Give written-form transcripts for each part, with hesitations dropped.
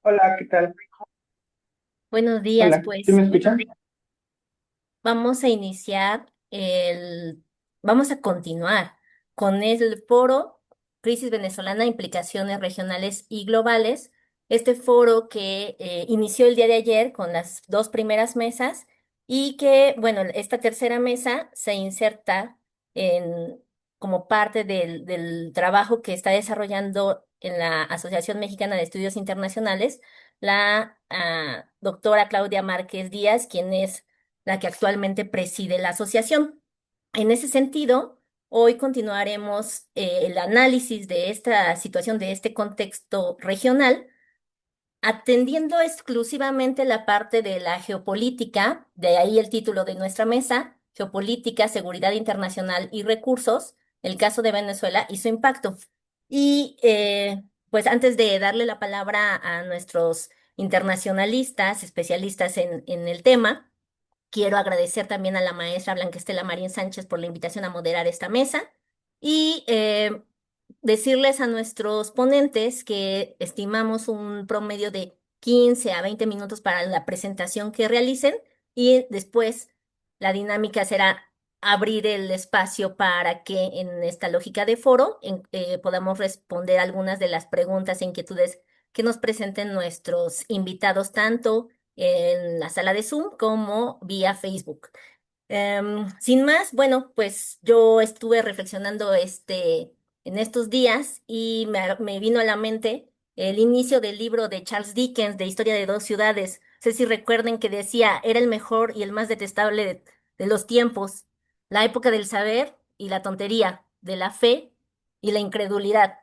Hola, ¿qué tal? Buenos días, Hola, ¿sí me pues escuchan? vamos a vamos a continuar con el foro Crisis Venezolana, Implicaciones Regionales y Globales. Este foro que inició el día de ayer con las dos primeras mesas y que, bueno, esta tercera mesa se inserta en, como parte del trabajo que está desarrollando en la Asociación Mexicana de Estudios Internacionales la doctora Claudia Márquez Díaz, quien es la que actualmente preside la asociación. En ese sentido, hoy continuaremos el análisis de esta situación, de este contexto regional, atendiendo exclusivamente la parte de la geopolítica, de ahí el título de nuestra mesa, Geopolítica, Seguridad Internacional y Recursos, el caso de Venezuela y su impacto. Y pues antes de darle la palabra a nuestros internacionalistas, especialistas en el tema, quiero agradecer también a la maestra Blanca Estela Marín Sánchez por la invitación a moderar esta mesa y decirles a nuestros ponentes que estimamos un promedio de 15 a 20 minutos para la presentación que realicen y después la dinámica será abrir el espacio para que en esta lógica de foro podamos responder algunas de las preguntas e inquietudes que nos presenten nuestros invitados, tanto en la sala de Zoom como vía Facebook. Sin más, bueno, pues yo estuve reflexionando en estos días y me vino a la mente el inicio del libro de Charles Dickens de Historia de dos ciudades. No sé si recuerden que decía, era el mejor y el más detestable de los tiempos, la época del saber y la tontería, de la fe y la incredulidad,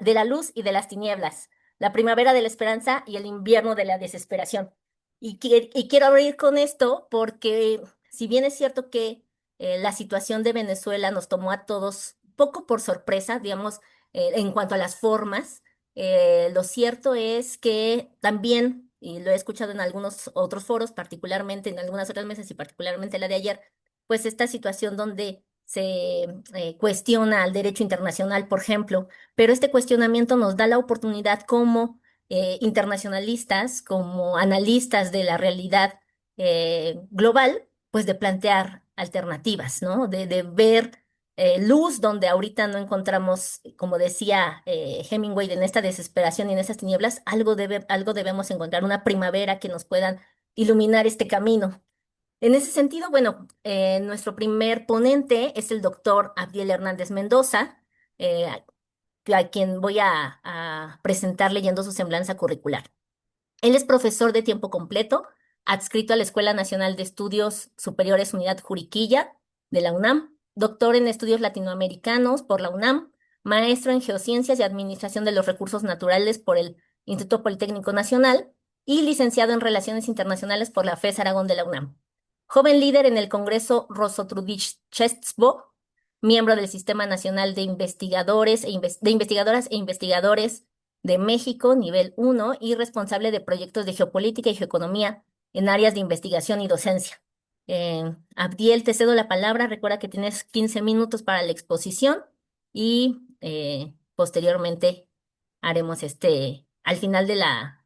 de la luz y de las tinieblas, la primavera de la esperanza y el invierno de la desesperación. Y quiero abrir con esto porque si bien es cierto que la situación de Venezuela nos tomó a todos poco por sorpresa, digamos, en cuanto a las formas, lo cierto es que también, y lo he escuchado en algunos otros foros, particularmente en algunas otras mesas y particularmente la de ayer, pues esta situación donde se cuestiona al derecho internacional, por ejemplo, pero este cuestionamiento nos da la oportunidad como internacionalistas, como analistas de la realidad global, pues de plantear alternativas, ¿no? De ver luz donde ahorita no encontramos, como decía Hemingway, en esta desesperación y en esas tinieblas, algo debemos encontrar, una primavera que nos puedan iluminar este camino. En ese sentido, bueno, nuestro primer ponente es el doctor Abdiel Hernández Mendoza, eh, a quien voy a presentar leyendo su semblanza curricular. Él es profesor de tiempo completo, adscrito a la Escuela Nacional de Estudios Superiores Unidad Juriquilla de la UNAM, doctor en estudios latinoamericanos por la UNAM, maestro en geociencias y administración de los recursos naturales por el Instituto Politécnico Nacional y licenciado en Relaciones Internacionales por la FES Aragón de la UNAM. Joven líder en el Congreso Rosotrudich-Chesbo, miembro del Sistema Nacional de de Investigadoras e Investigadores de México, nivel uno y responsable de proyectos de geopolítica y geoeconomía en áreas de investigación y docencia. Abdiel, te cedo la palabra. Recuerda que tienes 15 minutos para la exposición y posteriormente haremos al final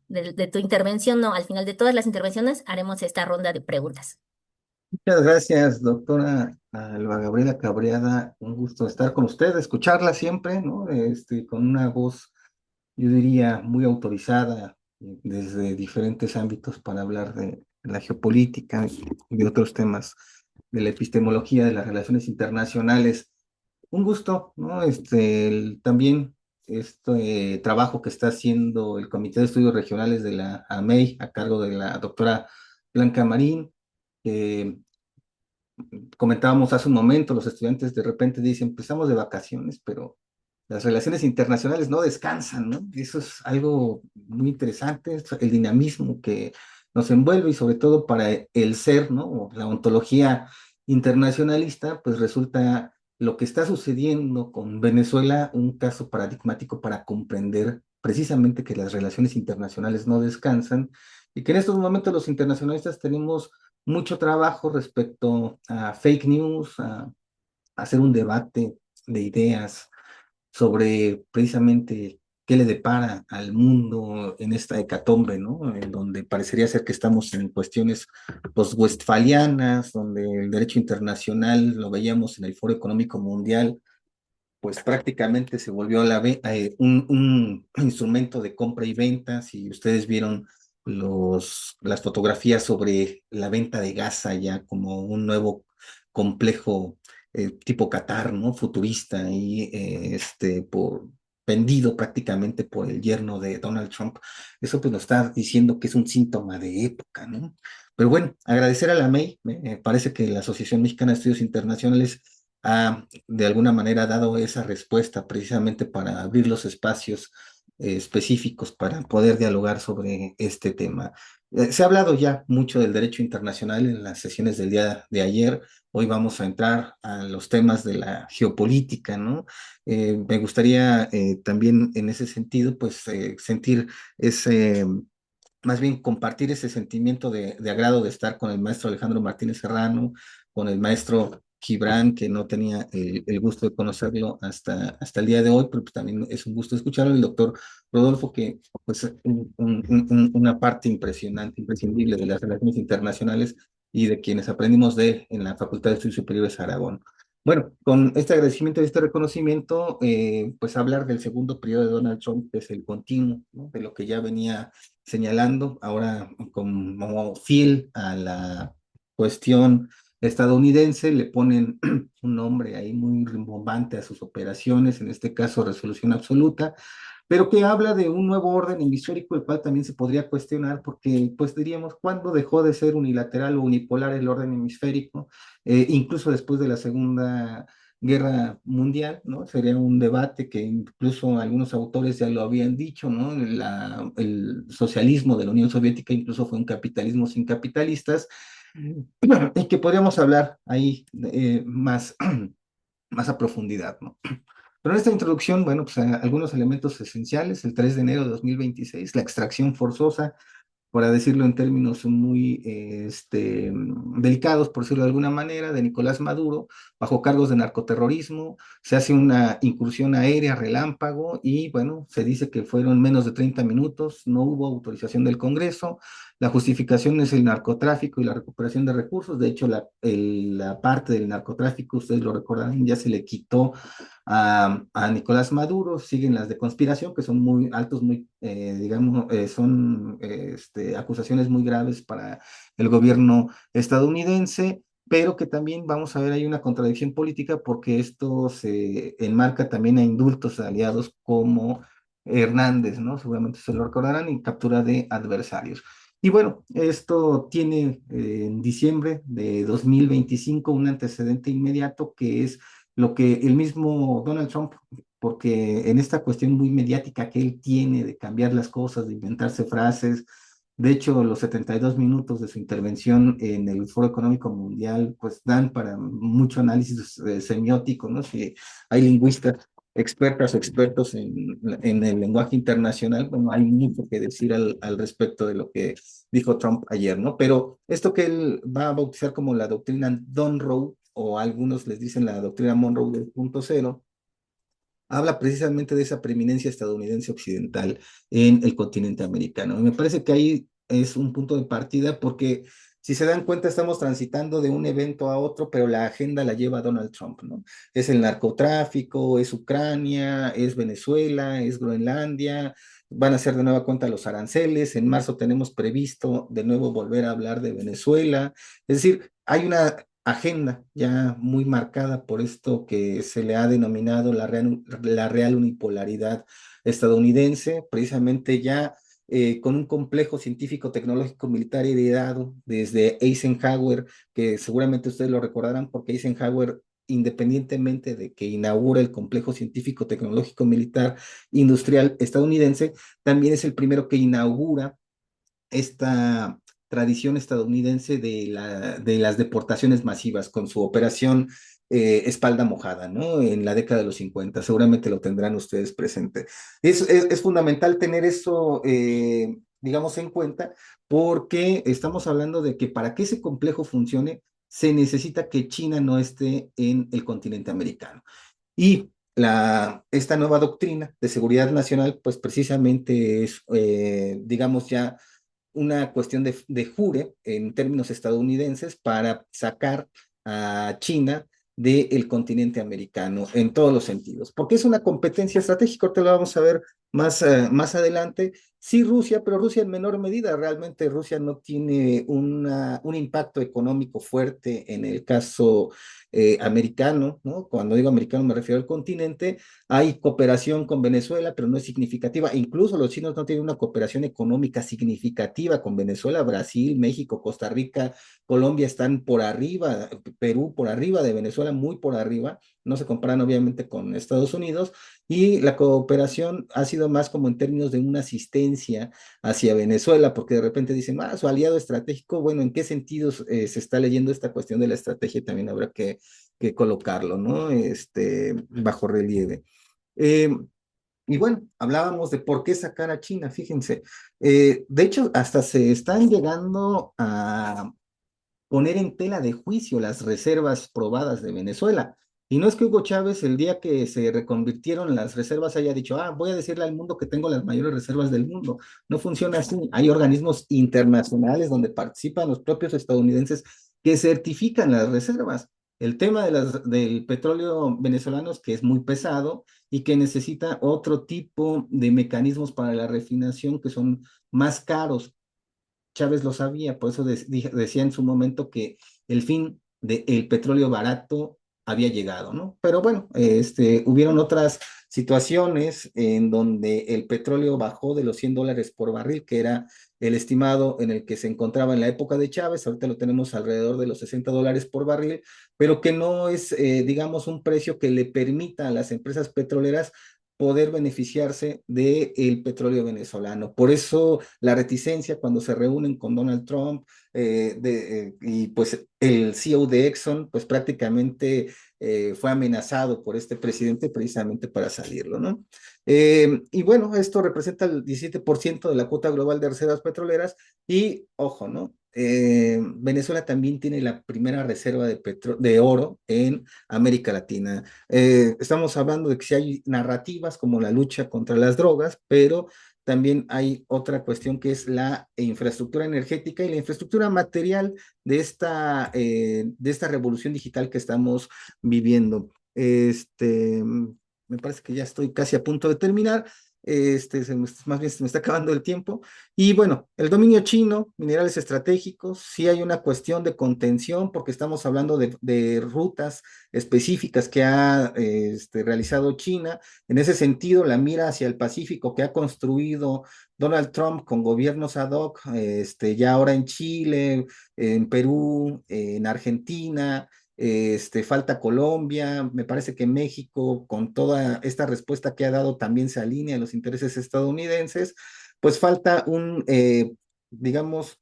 de tu intervención, no, al final de todas las intervenciones, haremos esta ronda de preguntas. Muchas gracias, doctora Alba Gabriela Cabreada. Un gusto estar con usted, escucharla siempre, ¿no? Con una voz, yo diría, muy autorizada desde diferentes ámbitos para hablar de la geopolítica y de otros temas de la epistemología de las relaciones internacionales. Un gusto, ¿no? También este trabajo que está haciendo el Comité de Estudios Regionales de la AMEI a cargo de la doctora Blanca Marín. que Comentábamos hace un momento, los estudiantes de repente dicen, pues estamos de vacaciones, pero las relaciones internacionales no descansan, ¿no? Eso es algo muy interesante, el dinamismo que nos envuelve y sobre todo para el ser, ¿no? O la ontología internacionalista, pues resulta lo que está sucediendo con Venezuela un caso paradigmático para comprender precisamente que las relaciones internacionales no descansan y que en estos momentos los internacionalistas tenemos mucho trabajo respecto a fake news, a hacer un debate de ideas sobre precisamente qué le depara al mundo en esta hecatombe, ¿no? En donde parecería ser que estamos en cuestiones post-westfalianas, donde el derecho internacional lo veíamos en el Foro Económico Mundial, pues prácticamente se volvió un instrumento de compra y venta. Si ustedes vieron las fotografías sobre la venta de Gaza ya como un nuevo complejo tipo Qatar, ¿no? Futurista y vendido prácticamente por el yerno de Donald Trump. Eso pues nos está diciendo que es un síntoma de época, ¿no? Pero bueno, agradecer a la MEI, me parece que la Asociación Mexicana de Estudios Internacionales ha de alguna manera dado esa respuesta precisamente para abrir los espacios específicos para poder dialogar sobre este tema. Se ha hablado ya mucho del derecho internacional en las sesiones del día de ayer. Hoy vamos a entrar a los temas de la geopolítica, ¿no? Me gustaría también en ese sentido, pues, sentir ese más bien compartir ese sentimiento de agrado de estar con el maestro Alejandro Martínez Serrano, con el maestro Gibran, que no tenía el gusto de conocerlo hasta el día de hoy, pero pues también es un gusto escucharlo, el doctor Rodolfo, que pues una parte impresionante, imprescindible de las relaciones internacionales y de quienes aprendimos de él en la Facultad de Estudios Superiores Aragón. Bueno, con este agradecimiento y este reconocimiento, pues hablar del segundo periodo de Donald Trump, que es el continuo, ¿no? De lo que ya venía señalando, ahora como fiel a la cuestión estadounidense, le ponen un nombre ahí muy rimbombante a sus operaciones, en este caso resolución absoluta, pero que habla de un nuevo orden hemisférico, el cual también se podría cuestionar, porque pues diríamos, ¿cuándo dejó de ser unilateral o unipolar el orden hemisférico? Incluso después de la Segunda Guerra Mundial, ¿no? Sería un debate que incluso algunos autores ya lo habían dicho, ¿no? El socialismo de la Unión Soviética incluso fue un capitalismo sin capitalistas, y que podríamos hablar ahí más a profundidad, ¿no? Pero en esta introducción, bueno, pues algunos elementos esenciales, el 3 de enero de 2026, la extracción forzosa, para decirlo en términos muy delicados, por decirlo de alguna manera, de Nicolás Maduro, bajo cargos de narcoterrorismo. Se hace una incursión aérea relámpago y, bueno, se dice que fueron menos de 30 minutos, no hubo autorización del Congreso. La justificación es el narcotráfico y la recuperación de recursos. De hecho, la parte del narcotráfico, ustedes lo recordarán, ya se le quitó a Nicolás Maduro. Siguen las de conspiración, que son muy altos, muy, digamos, son acusaciones muy graves para el gobierno estadounidense, pero que también vamos a ver hay una contradicción política porque esto se enmarca también a indultos a aliados como Hernández, ¿no? Seguramente se lo recordarán, y captura de adversarios. Y bueno, esto tiene en diciembre de 2025 un antecedente inmediato que es lo que el mismo Donald Trump, porque en esta cuestión muy mediática que él tiene de cambiar las cosas, de inventarse frases, de hecho, los 72 minutos de su intervención en el Foro Económico Mundial, pues dan para mucho análisis semiótico, ¿no? Si hay lingüistas expertas o expertos en el lenguaje internacional, bueno, hay mucho que decir al respecto de lo que dijo Trump ayer, ¿no? Pero esto que él va a bautizar como la doctrina Monroe, o algunos les dicen la doctrina Monroe 2.0, habla precisamente de esa preeminencia estadounidense occidental en el continente americano. Y me parece que ahí es un punto de partida porque si se dan cuenta estamos transitando de un evento a otro, pero la agenda la lleva Donald Trump, ¿no? Es el narcotráfico, es Ucrania, es Venezuela, es Groenlandia. Van a ser de nueva cuenta los aranceles. En marzo tenemos previsto de nuevo volver a hablar de Venezuela. Es decir, hay una agenda ya muy marcada por esto que se le ha denominado la real unipolaridad estadounidense, precisamente ya con un complejo científico, tecnológico, militar heredado desde Eisenhower, que seguramente ustedes lo recordarán porque Eisenhower, independientemente de que inaugura el complejo científico, tecnológico, militar, industrial estadounidense, también es el primero que inaugura esta tradición estadounidense de las deportaciones masivas con su operación Espalda Mojada, ¿no? En la década de los 50, seguramente lo tendrán ustedes presente. Es fundamental tener eso, digamos, en cuenta, porque estamos hablando de que para que ese complejo funcione, se necesita que China no esté en el continente americano. Y esta nueva doctrina de seguridad nacional, pues precisamente es, digamos, ya una cuestión de jure en términos estadounidenses para sacar a China del continente americano en todos los sentidos, porque es una competencia estratégica, ahorita lo vamos a ver más adelante. Sí, Rusia, pero Rusia en menor medida. Realmente Rusia no tiene un impacto económico fuerte en el caso americano, ¿no? Cuando digo americano me refiero al continente. Hay cooperación con Venezuela, pero no es significativa. Incluso los chinos no tienen una cooperación económica significativa con Venezuela. Brasil, México, Costa Rica, Colombia están por arriba, Perú por arriba de Venezuela, muy por arriba. No se comparan obviamente con Estados Unidos, y la cooperación ha sido más como en términos de una asistencia hacia Venezuela, porque de repente dicen, su aliado estratégico. Bueno, ¿en qué sentidos se está leyendo esta cuestión de la estrategia? También habrá que colocarlo, ¿no? Bajo relieve. Eh, y bueno, hablábamos de por qué sacar a China, fíjense. De hecho, hasta se están llegando a poner en tela de juicio las reservas probadas de Venezuela. Y no es que Hugo Chávez, el día que se reconvirtieron las reservas, haya dicho, voy a decirle al mundo que tengo las mayores reservas del mundo. No funciona así. Hay organismos internacionales donde participan los propios estadounidenses que certifican las reservas. El tema del petróleo venezolano es que es muy pesado y que necesita otro tipo de mecanismos para la refinación que son más caros. Chávez lo sabía, por eso decía en su momento que el fin del petróleo barato había llegado, ¿no? Pero bueno, hubieron otras situaciones en donde el petróleo bajó de los $100 por barril, que era el estimado en el que se encontraba en la época de Chávez. Ahorita lo tenemos alrededor de los $60 por barril, pero que no es, digamos, un precio que le permita a las empresas petroleras poder beneficiarse del petróleo venezolano. Por eso la reticencia cuando se reúnen con Donald Trump, y pues el CEO de Exxon, pues prácticamente fue amenazado por este presidente precisamente para salirlo, ¿no? Y bueno, esto representa el 17% de la cuota global de reservas petroleras. Y ojo, ¿no? Venezuela también tiene la primera reserva de oro en América Latina. Estamos hablando de que si hay narrativas como la lucha contra las drogas, pero también hay otra cuestión que es la infraestructura energética y la infraestructura material de esta revolución digital que estamos viviendo. Me parece que ya estoy casi a punto de terminar. Más bien se me está acabando el tiempo. Y bueno, el dominio chino, minerales estratégicos, sí hay una cuestión de contención porque estamos hablando de rutas específicas que ha realizado China. En ese sentido, la mira hacia el Pacífico que ha construido Donald Trump con gobiernos ad hoc, ya ahora en Chile, en Perú, en Argentina. Falta Colombia. Me parece que México, con toda esta respuesta que ha dado, también se alinea a los intereses estadounidenses. Pues falta digamos,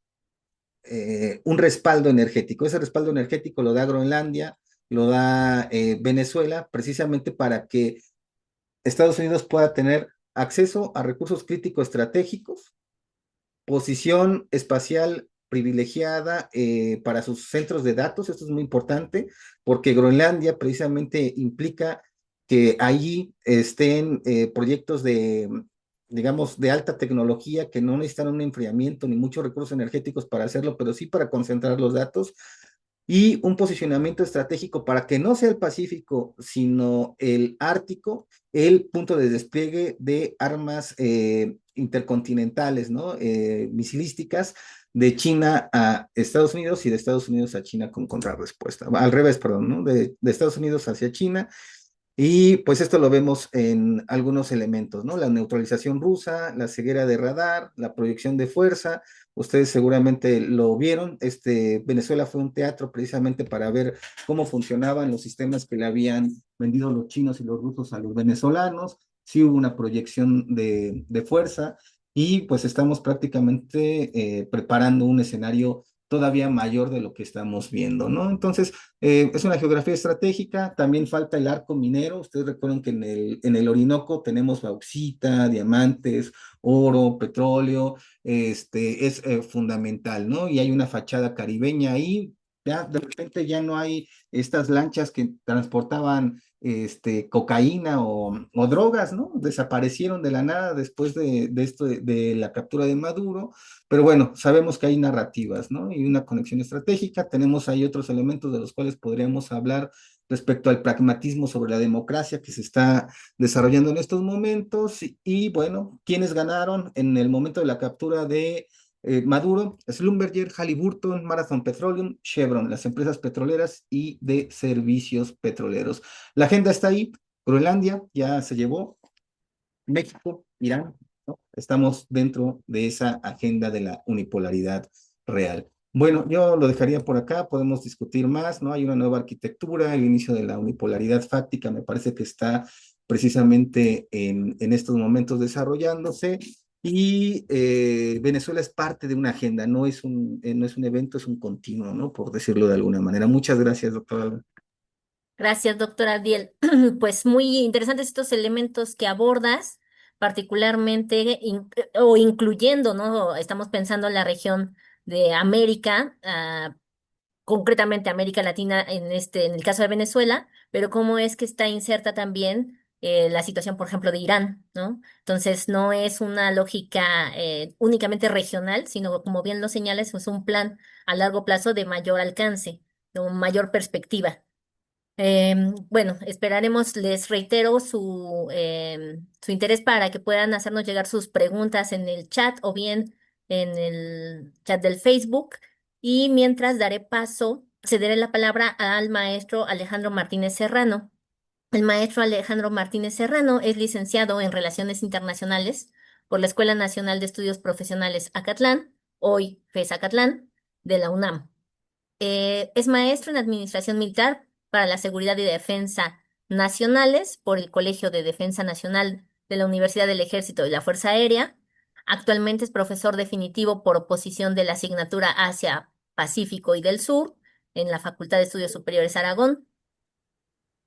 un respaldo energético. Ese respaldo energético lo da Groenlandia, lo da Venezuela, precisamente para que Estados Unidos pueda tener acceso a recursos críticos estratégicos, posición espacial privilegiada para sus centros de datos. Esto es muy importante porque Groenlandia precisamente implica que allí estén proyectos digamos, de alta tecnología que no necesitan un enfriamiento ni muchos recursos energéticos para hacerlo, pero sí para concentrar los datos, y un posicionamiento estratégico para que no sea el Pacífico, sino el Ártico, el punto de despliegue de armas intercontinentales, ¿no? Misilísticas, de China a Estados Unidos y de Estados Unidos a China con contrarrespuesta. Al revés, perdón, ¿no? De Estados Unidos hacia China. Y pues esto lo vemos en algunos elementos, ¿no? La neutralización rusa, la ceguera de radar, la proyección de fuerza. Ustedes seguramente lo vieron. Venezuela fue un teatro precisamente para ver cómo funcionaban los sistemas que le habían vendido los chinos y los rusos a los venezolanos. Sí hubo una proyección de fuerza, y pues estamos prácticamente preparando un escenario todavía mayor de lo que estamos viendo, ¿no? Entonces, es una geografía estratégica. También falta el arco minero. Ustedes recuerdan que en el Orinoco tenemos bauxita, diamantes, oro, petróleo. Es fundamental, ¿no? Y hay una fachada caribeña ahí. Ya de repente ya no hay estas lanchas que transportaban cocaína o drogas, ¿no? Desaparecieron de la nada después de esto, de la captura de Maduro, pero bueno, sabemos que hay narrativas, ¿no? Y una conexión estratégica, tenemos ahí otros elementos de los cuales podríamos hablar respecto al pragmatismo sobre la democracia que se está desarrollando en estos momentos, bueno, ¿quiénes ganaron en el momento de la captura de Maduro? Schlumberger, Halliburton, Marathon Petroleum, Chevron, las empresas petroleras y de servicios petroleros. La agenda está ahí. Groenlandia ya se llevó. México, Irán, ¿no? Estamos dentro de esa agenda de la unipolaridad real. Bueno, yo lo dejaría por acá, podemos discutir más, ¿no? Hay una nueva arquitectura, el inicio de la unipolaridad fáctica me parece que está precisamente en estos momentos desarrollándose y Venezuela es parte de una agenda, no es un evento, es un continuo, ¿no? Por decirlo de alguna manera. Muchas gracias, doctor Alba. Gracias, doctora Abdiel. Pues muy interesantes estos elementos que abordas, particularmente o incluyendo, ¿no? Estamos pensando en la región de América, concretamente América Latina en el caso de Venezuela, pero cómo es que está inserta también la situación, por ejemplo, de Irán, ¿no? Entonces, no es una lógica únicamente regional, sino como bien lo señalas, es un plan a largo plazo de mayor alcance, de mayor perspectiva. Bueno, esperaremos, les reitero su interés para que puedan hacernos llegar sus preguntas en el chat o bien en el chat del Facebook. Y mientras daré paso, cederé la palabra al maestro Alejandro Martínez Serrano. El maestro Alejandro Martínez Serrano es licenciado en Relaciones Internacionales por la Escuela Nacional de Estudios Profesionales Acatlán, hoy FES Acatlán, de la UNAM. Es maestro en Administración Militar para la Seguridad y Defensa Nacionales por el Colegio de Defensa Nacional de la Universidad del Ejército y la Fuerza Aérea. Actualmente es profesor definitivo por oposición de la asignatura Asia, Pacífico y del Sur en la Facultad de Estudios Superiores Aragón.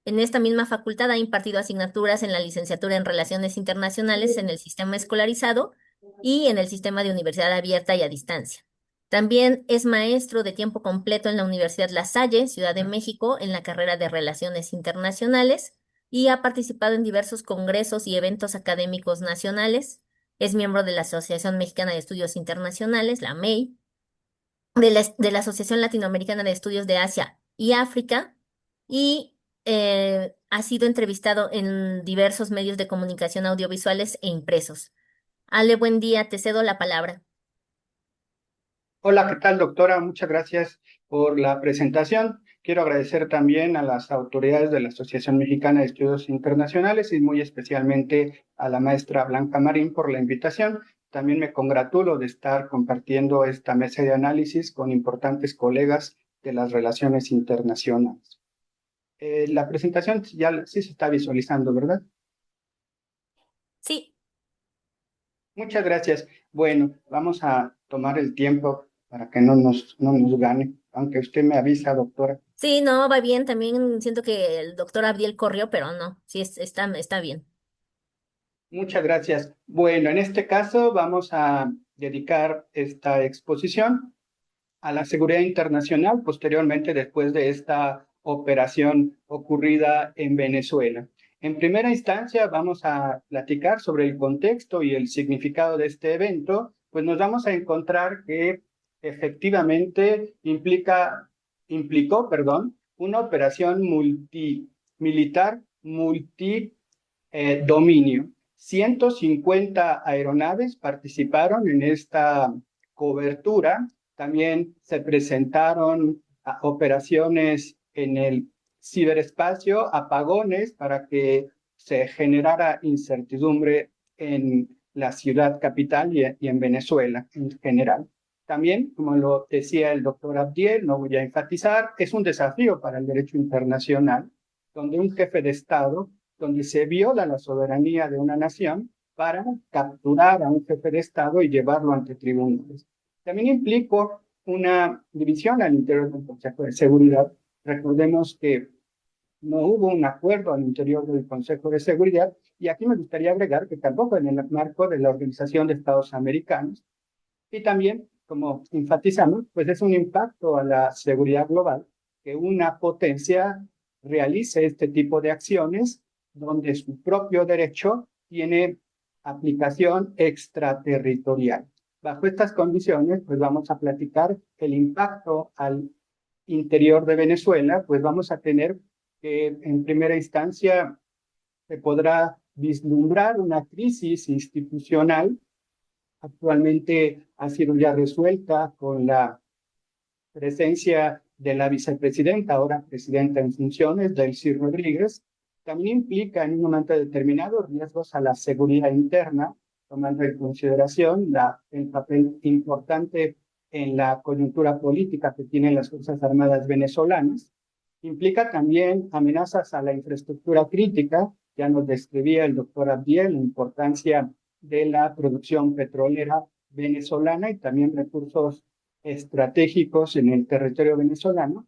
En esta misma facultad ha impartido asignaturas en la licenciatura en Relaciones Internacionales en el sistema escolarizado y en el sistema de universidad abierta y a distancia. También es maestro de tiempo completo en la Universidad La Salle, Ciudad de México, en la carrera de Relaciones Internacionales y ha participado en diversos congresos y eventos académicos nacionales. Es miembro de la Asociación Mexicana de Estudios Internacionales, la MEI, de la Asociación Latinoamericana de Estudios de Asia y África y ha sido entrevistado en diversos medios de comunicación audiovisuales e impresos. Ale, buen día, te cedo la palabra. Hola, ¿qué tal, doctora? Muchas gracias por la presentación. Quiero agradecer también a las autoridades de la Asociación Mexicana de Estudios Internacionales y muy especialmente a la maestra Blanca Marín por la invitación. También me congratulo de estar compartiendo esta mesa de análisis con importantes colegas de las relaciones internacionales. La presentación ya sí se está visualizando, ¿verdad? Sí, Muchas gracias. Bueno, vamos a tomar el tiempo para que no nos gane, aunque usted me avisa, doctora. sí, no, va bien. También siento que el doctor Abdiel corrió, pero no, sí, está bien. Muchas gracias. Bueno, en este caso vamos a dedicar esta exposición a la seguridad internacional, posteriormente después de esta operación ocurrida en Venezuela. En primera instancia vamos a platicar sobre el contexto y el significado de este evento, pues nos vamos a encontrar que efectivamente implicó, una operación militar multidominio. 150 aeronaves participaron en esta cobertura. También se presentaron operaciones en el ciberespacio, apagones para que se generara incertidumbre en la ciudad capital y en Venezuela en general. También, como lo decía el doctor Abdiel, no voy a enfatizar, es un desafío para el derecho internacional, donde un jefe de Estado, donde se viola la soberanía de una nación para capturar a un jefe de Estado y llevarlo ante tribunales. También implicó una división al interior del Consejo de Seguridad. Recordemos que no hubo un acuerdo al interior del Consejo de Seguridad y aquí me gustaría agregar que tampoco en el marco de la Organización de Estados Americanos y también, como enfatizamos, pues es un impacto a la seguridad global que una potencia realice este tipo de acciones donde su propio derecho tiene aplicación extraterritorial. Bajo estas condiciones, pues vamos a platicar el impacto al interior de Venezuela, pues vamos a tener que en primera instancia se podrá vislumbrar una crisis institucional. Actualmente ha sido ya resuelta con la presencia de la vicepresidenta, ahora presidenta en funciones, Delcy Rodríguez. También implica en un momento determinado riesgos a la seguridad interna, tomando en consideración el papel importante en la coyuntura política que tienen las Fuerzas Armadas venezolanas. Implica también amenazas a la infraestructura crítica. Ya nos describía el doctor Abdiel la importancia de la producción petrolera venezolana y también recursos estratégicos en el territorio venezolano.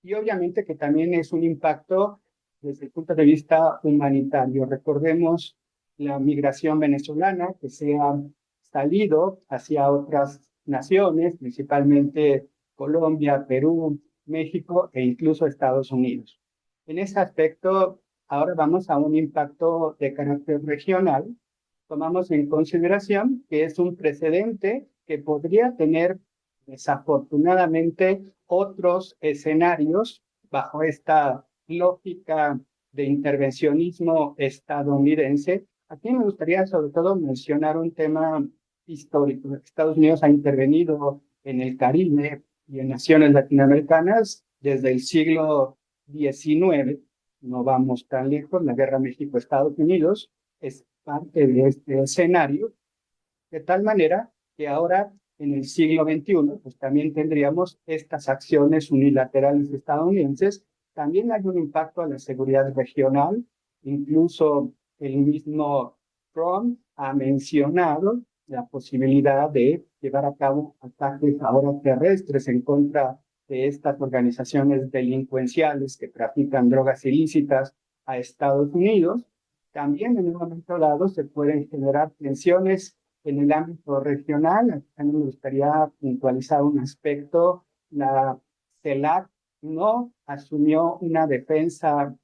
Y obviamente que también es un impacto desde el punto de vista humanitario. Recordemos la migración venezolana que se ha salido hacia otras naciones, principalmente Colombia, Perú, México e incluso Estados Unidos. En ese aspecto, ahora vamos a un impacto de carácter regional. Tomamos en consideración que es un precedente que podría tener desafortunadamente otros escenarios bajo esta lógica de intervencionismo estadounidense. Aquí me gustaría sobre todo mencionar un tema histórico. Estados Unidos ha intervenido en el Caribe y en naciones latinoamericanas desde el siglo XIX. No vamos tan lejos, la guerra México-Estados Unidos es parte de este escenario, de tal manera que ahora en el siglo XXI, pues también tendríamos estas acciones unilaterales estadounidenses. También hay un impacto a la seguridad regional, incluso el mismo Trump ha mencionado la posibilidad de llevar a cabo ataques ahora terrestres en contra de estas organizaciones delincuenciales que trafican drogas ilícitas a Estados Unidos. También en un momento dado se pueden generar tensiones en el ámbito regional. A mí me gustaría puntualizar un aspecto. La CELAC no asumió una defensa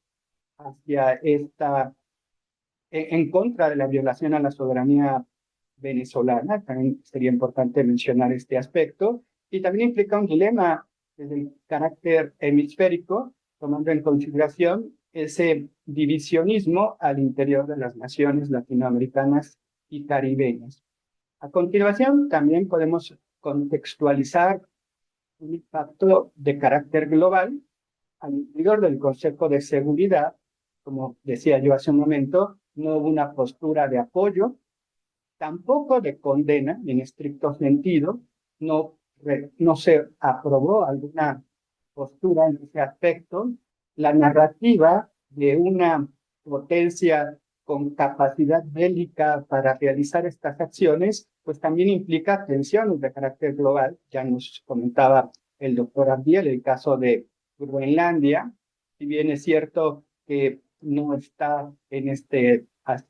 hacia en contra de la violación a la soberanía venezolana. También sería importante mencionar este aspecto. Y también implica un dilema desde el carácter hemisférico, tomando en consideración ese divisionismo al interior de las naciones latinoamericanas y caribeñas. A continuación, también podemos contextualizar un impacto de carácter global al interior del Consejo de Seguridad. Como decía yo hace un momento, no hubo una postura de apoyo, tampoco de condena en estricto sentido, no se aprobó alguna postura en ese aspecto. La narrativa de una potencia con capacidad bélica para realizar estas acciones, pues también implica tensiones de carácter global. Ya nos comentaba el doctor Abdiel el caso de Groenlandia. Si bien es cierto que no está en este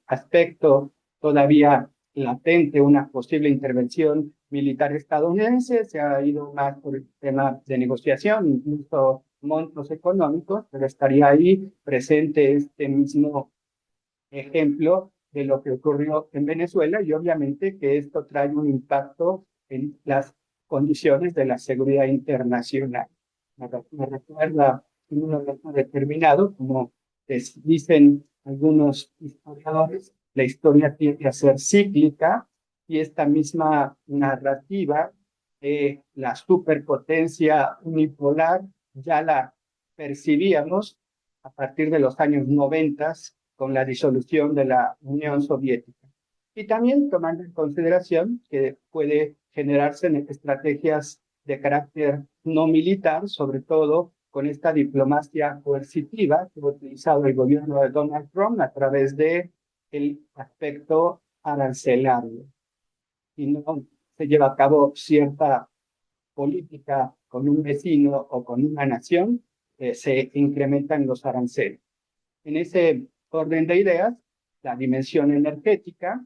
aspecto todavía latente una posible intervención militar estadounidense, se ha ido más por el tema de negociación, incluso montos económicos, pero estaría ahí presente este mismo ejemplo de lo que ocurrió en Venezuela y obviamente que esto trae un impacto en las condiciones de la seguridad internacional. Me recuerda en un momento determinado, como dicen algunos historiadores, la historia tiende a ser cíclica y esta misma narrativa de la superpotencia unipolar ya la percibíamos a partir de los años 90 con la disolución de la Unión Soviética. Y también tomando en consideración que puede generarse en estrategias de carácter no militar, sobre todo con esta diplomacia coercitiva que ha utilizado el gobierno de Donald Trump a través del aspecto arancelario. Y no se lleva a cabo cierta política con un vecino o con una nación, se incrementan los aranceles. En ese orden de ideas, la dimensión energética,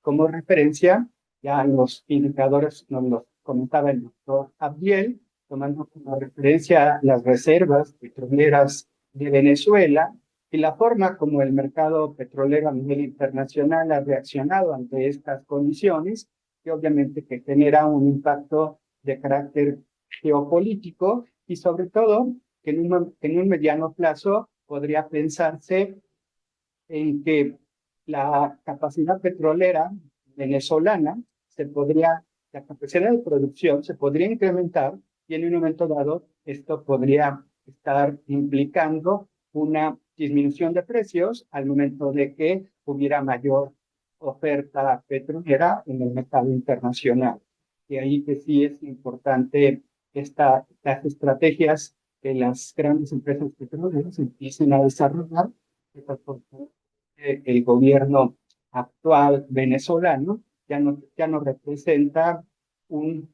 como referencia, ya los indicadores nos los comentaba el doctor Abdiel, tomando como referencia las reservas petroleras de Venezuela y la forma como el mercado petrolero a nivel internacional ha reaccionado ante estas condiciones, que obviamente que genera un impacto de carácter geopolítico y sobre todo que en un mediano plazo podría pensarse en que la capacidad petrolera venezolana la capacidad de producción se podría incrementar y en un momento dado esto podría estar implicando una disminución de precios al momento de que hubiera mayor oferta petrolera en el mercado internacional. Y ahí que sí es importante las estrategias que las grandes empresas petroleras empiecen a desarrollar, el gobierno actual venezolano ya no representa un,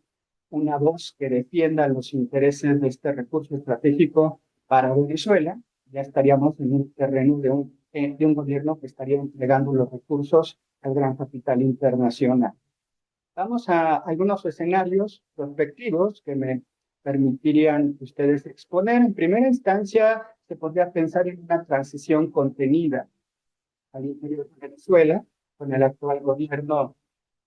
una voz que defienda los intereses de este recurso estratégico para Venezuela. Ya estaríamos en un terreno de un gobierno que estaría entregando los recursos al gran capital internacional. Vamos a algunos escenarios prospectivos que me permitirían ustedes exponer. En primera instancia, se podría pensar en una transición contenida al interior de Venezuela, con el actual gobierno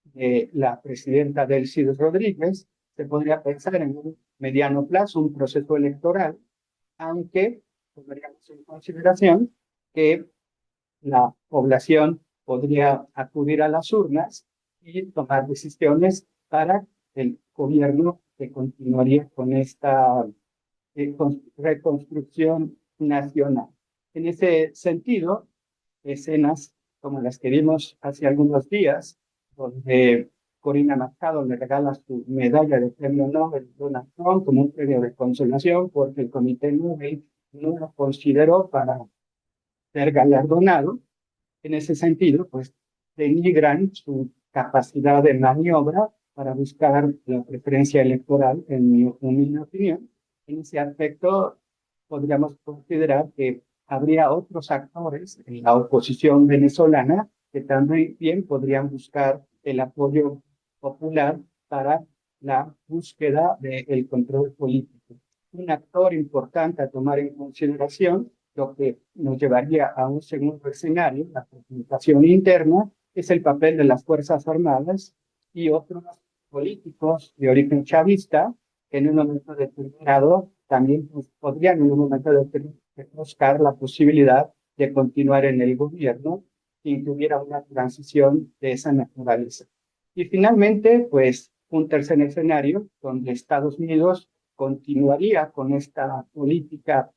de la presidenta Delcy Rodríguez. Se podría pensar en un mediano plazo un proceso electoral, aunque tomaríamos en consideración que la población podría acudir a las urnas y tomar decisiones para el gobierno que continuaría con esta reconstrucción nacional. En ese sentido, escenas como las que vimos hace algunos días, donde Corina Machado le regala su medalla de premio Nobel a Donald Trump como un premio de consolación porque el Comité Nobel no lo consideró para ser galardonado. En ese sentido, pues denigran su capacidad de maniobra para buscar la preferencia electoral, en mi humilde opinión. En ese aspecto, podríamos considerar que habría otros actores en la oposición venezolana que también podrían buscar el apoyo popular para la búsqueda del control político. Un actor importante a tomar en consideración, lo que nos llevaría a un segundo escenario, la confrontación interna, es el papel de las Fuerzas Armadas y otros políticos de origen chavista que en un momento determinado también podrían en un momento determinado buscar la posibilidad de continuar en el gobierno sin que hubiera una transición de esa naturaleza. Y finalmente, pues un tercer escenario donde Estados Unidos continuaría con esta política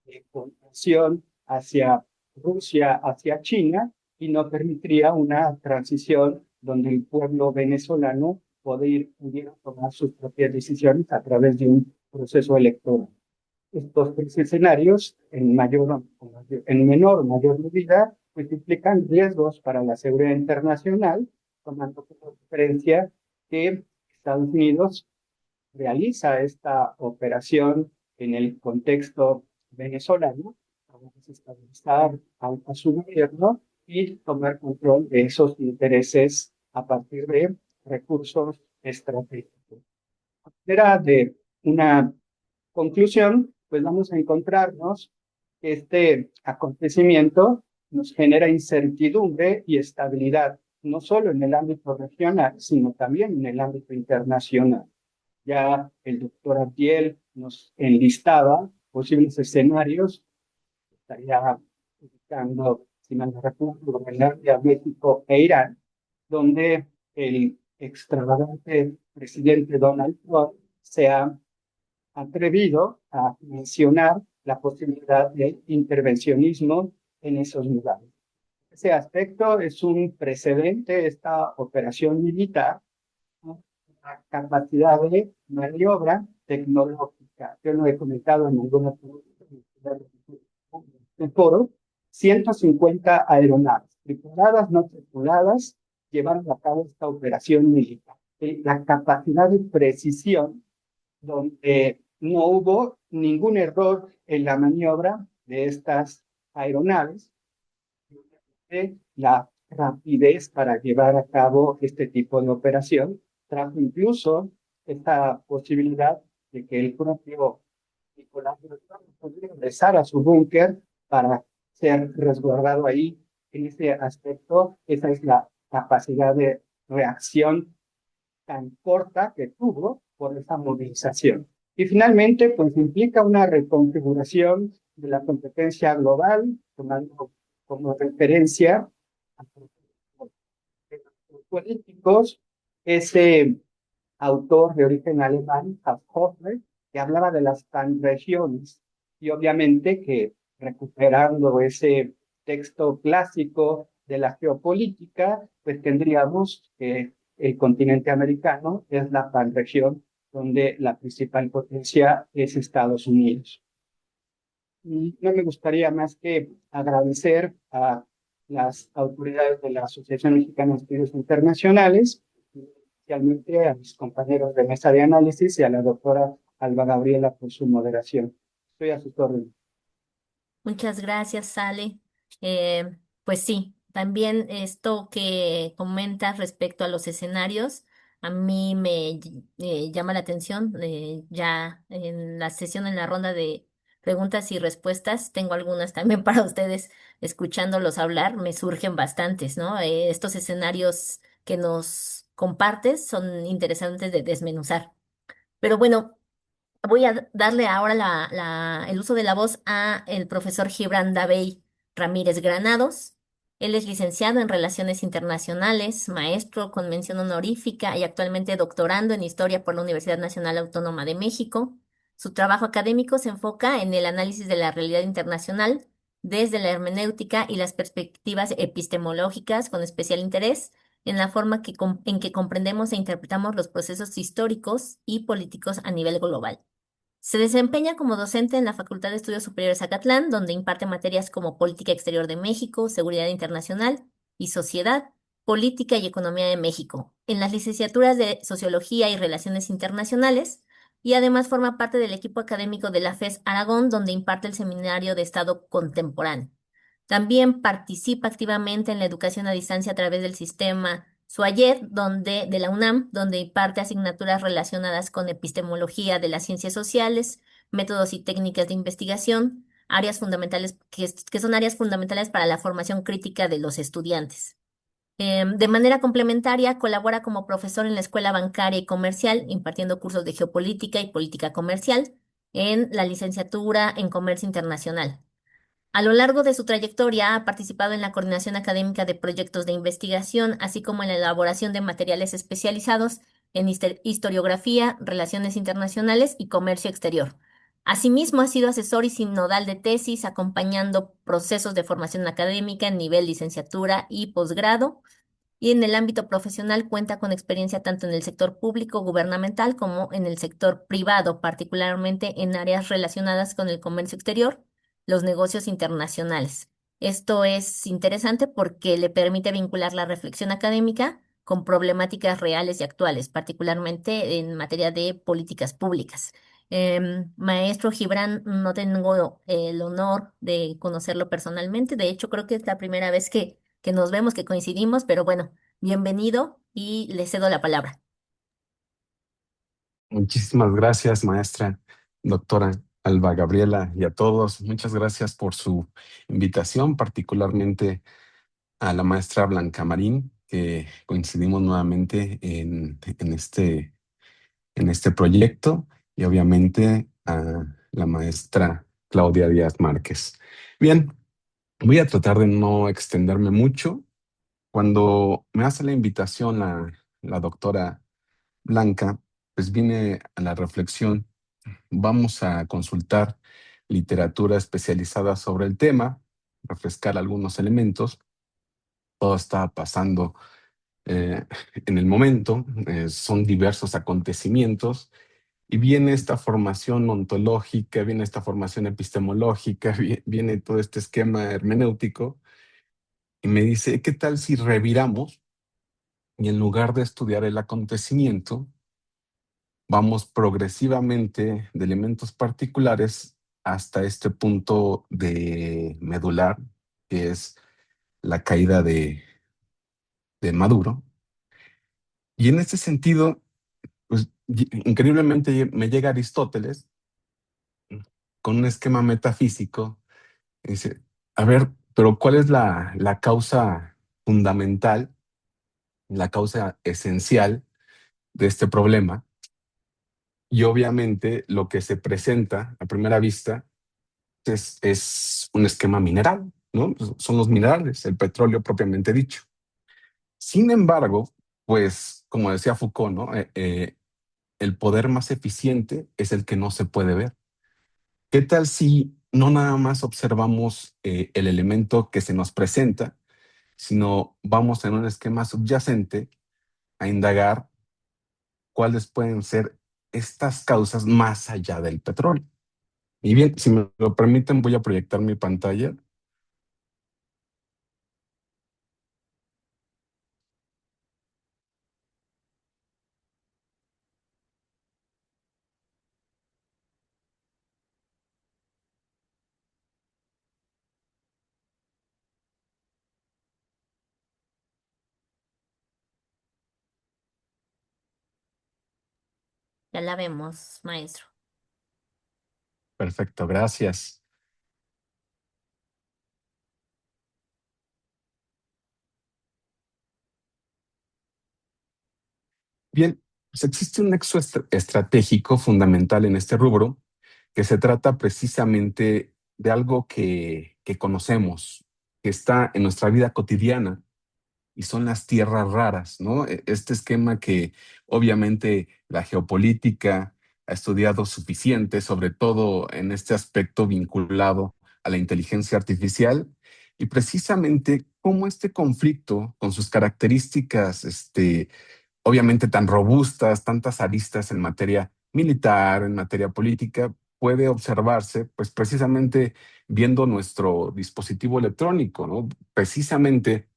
de contención hacia Rusia, hacia China, y no permitiría una transición donde el pueblo venezolano pudiera tomar sus propias decisiones a través de un proceso electoral. Estos tres escenarios, en menor o mayor medida, pues implican riesgos para la seguridad internacional, tomando como referencia que Estados Unidos realiza esta operación en el contexto venezolano para desestabilizar a su gobierno y tomar control de esos intereses a partir de recursos estratégicos. Era de una conclusión, pues vamos a encontrarnos que este acontecimiento nos genera incertidumbre y estabilidad, no solo en el ámbito regional, sino también en el ámbito internacional. Ya el doctor Abdiel nos enlistaba posibles escenarios, estaría ubicando, si mal no recuerdo, Groenlandia, México e Irán, donde el extravagante presidente Donald Trump se ha atrevido a mencionar la posibilidad de intervencionismo en esos lugares. Ese aspecto es un precedente, esta operación militar, ¿no? La capacidad de maniobra tecnológica. Yo lo he comentado en algunos foro, 150 aeronaves, tripuladas, no tripuladas, llevaron a cabo esta operación militar. La capacidad de precisión donde no hubo ningún error en la maniobra de estas aeronaves, la rapidez para llevar a cabo este tipo de operación, trajo incluso esta posibilidad de que el propio Nicolás Maduro podría ingresar a su búnker para ser resguardado ahí. En ese aspecto, esa es la capacidad de reacción tan corta que tuvo por esa movilización. Y finalmente, pues implica una reconfiguración de la competencia global, tomando como referencia a los políticos, ese autor de origen alemán, Haushofer, que hablaba de las panregiones, y obviamente que recuperando ese texto clásico de la geopolítica, pues tendríamos que el continente americano es la panregión donde la principal potencia es Estados Unidos. Y no me gustaría más que agradecer a las autoridades de la Asociación Mexicana de Estudios Internacionales, especialmente a mis compañeros de mesa de análisis y a la doctora Alba Gabriela por su moderación. Estoy a sus órdenes. Muchas gracias, Sale. Pues sí, también esto que comentas respecto a los escenarios, a mí me llama la atención. Ya en la sesión, en la ronda de preguntas y respuestas, tengo algunas también para ustedes, escuchándolos hablar, me surgen bastantes, ¿no? Estos escenarios que nos compartes son interesantes de desmenuzar. Pero bueno. Voy a darle ahora el uso de la voz a el profesor Gibran Dabey Ramírez Granados. Él es licenciado en Relaciones Internacionales, maestro con mención honorífica y actualmente doctorando en Historia por la Universidad Nacional Autónoma de México. Su trabajo académico se enfoca en el análisis de la realidad internacional desde la hermenéutica y las perspectivas epistemológicas, con especial interés en la forma en que comprendemos e interpretamos los procesos históricos y políticos a nivel global. Se desempeña como docente en la Facultad de Estudios Superiores Zacatlán, donde imparte materias como Política Exterior de México, Seguridad Internacional y Sociedad, Política y Economía de México, en las licenciaturas de Sociología y Relaciones Internacionales, y además forma parte del equipo académico de la FES Aragón, donde imparte el Seminario de Estado Contemporáneo. También participa activamente en la educación a distancia a través del sistema SUAYED, de la UNAM, donde imparte asignaturas relacionadas con epistemología de las ciencias sociales, métodos y técnicas de investigación, áreas fundamentales que son áreas fundamentales para la formación crítica de los estudiantes. De manera complementaria, colabora como profesor en la Escuela Bancaria y Comercial, impartiendo cursos de geopolítica y política comercial en la licenciatura en Comercio Internacional. A lo largo de su trayectoria ha participado en la coordinación académica de proyectos de investigación, así como en la elaboración de materiales especializados en historiografía, relaciones internacionales y comercio exterior. Asimismo, ha sido asesor y sinodal de tesis, acompañando procesos de formación académica en nivel licenciatura y posgrado. Y en el ámbito profesional cuenta con experiencia tanto en el sector público gubernamental como en el sector privado, particularmente en áreas relacionadas con el comercio exterior, los negocios internacionales. Esto es interesante porque le permite vincular la reflexión académica con problemáticas reales y actuales, particularmente en materia de políticas públicas. Maestro Gibran, no tengo el honor de conocerlo personalmente. De hecho, creo que es la primera vez que nos vemos, que coincidimos, pero bueno, bienvenido y le cedo la palabra. Muchísimas gracias, maestra, doctora Alba Gabriela, y a todos. Muchas gracias por su invitación, particularmente a la maestra Blanca Marín, que coincidimos nuevamente en este proyecto, y obviamente a la maestra Claudia Díaz Márquez. Bien, voy a tratar de no extenderme mucho. Cuando me hace la invitación la doctora Blanca, pues viene a la reflexión. Vamos a consultar literatura especializada sobre el tema, refrescar algunos elementos. Todo está pasando en el momento, son diversos acontecimientos, y viene esta formación ontológica, viene esta formación epistemológica, viene todo este esquema hermenéutico, y me dice, ¿qué tal si reviramos y en lugar de estudiar el acontecimiento, vamos progresivamente de elementos particulares hasta este punto de medular, que es la caída de Maduro? Y en este sentido, Pues increíblemente me llega Aristóteles con un esquema metafísico y dice, a ver, pero ¿cuál es la causa fundamental, la causa esencial de este problema? Y obviamente lo que se presenta a primera vista es un esquema mineral, ¿no? Son los minerales, el petróleo propiamente dicho. Sin embargo, pues, como decía Foucault, ¿no? El poder más eficiente es el que no se puede ver. ¿Qué tal si no nada más observamos el elemento que se nos presenta, sino vamos en un esquema subyacente a indagar cuáles pueden ser estas causas más allá del petróleo? Y bien, si me lo permiten, voy a proyectar mi pantalla. Ya la vemos, maestro. Perfecto, gracias. Bien, pues existe un nexo estratégico fundamental en este rubro que se trata precisamente de algo que conocemos, que está en nuestra vida cotidiana y son las tierras raras, ¿no? Este esquema que obviamente la geopolítica ha estudiado suficiente, sobre todo en este aspecto vinculado a la inteligencia artificial y precisamente cómo este conflicto con sus características, obviamente tan robustas, tantas aristas en materia militar, en materia política, puede observarse, pues precisamente viendo nuestro dispositivo electrónico, ¿no? Precisamente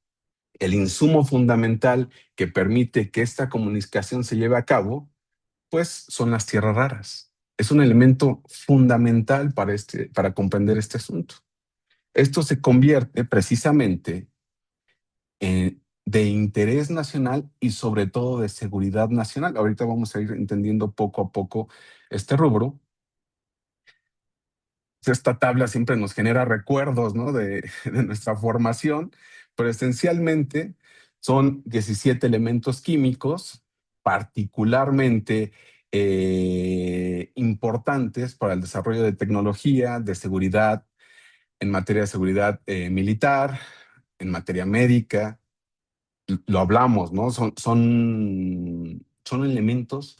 el insumo fundamental que permite que esta comunicación se lleve a cabo, pues son las tierras raras. Es un elemento fundamental para comprender este asunto. Esto se convierte precisamente de interés nacional y sobre todo de seguridad nacional. Ahorita vamos a ir entendiendo poco a poco este rubro. Esta tabla siempre nos genera recuerdos, ¿no? de nuestra formación, pero esencialmente son 17 elementos químicos particularmente importantes para el desarrollo de tecnología, de seguridad, en materia de seguridad militar, en materia médica. Lo hablamos, ¿no? Son elementos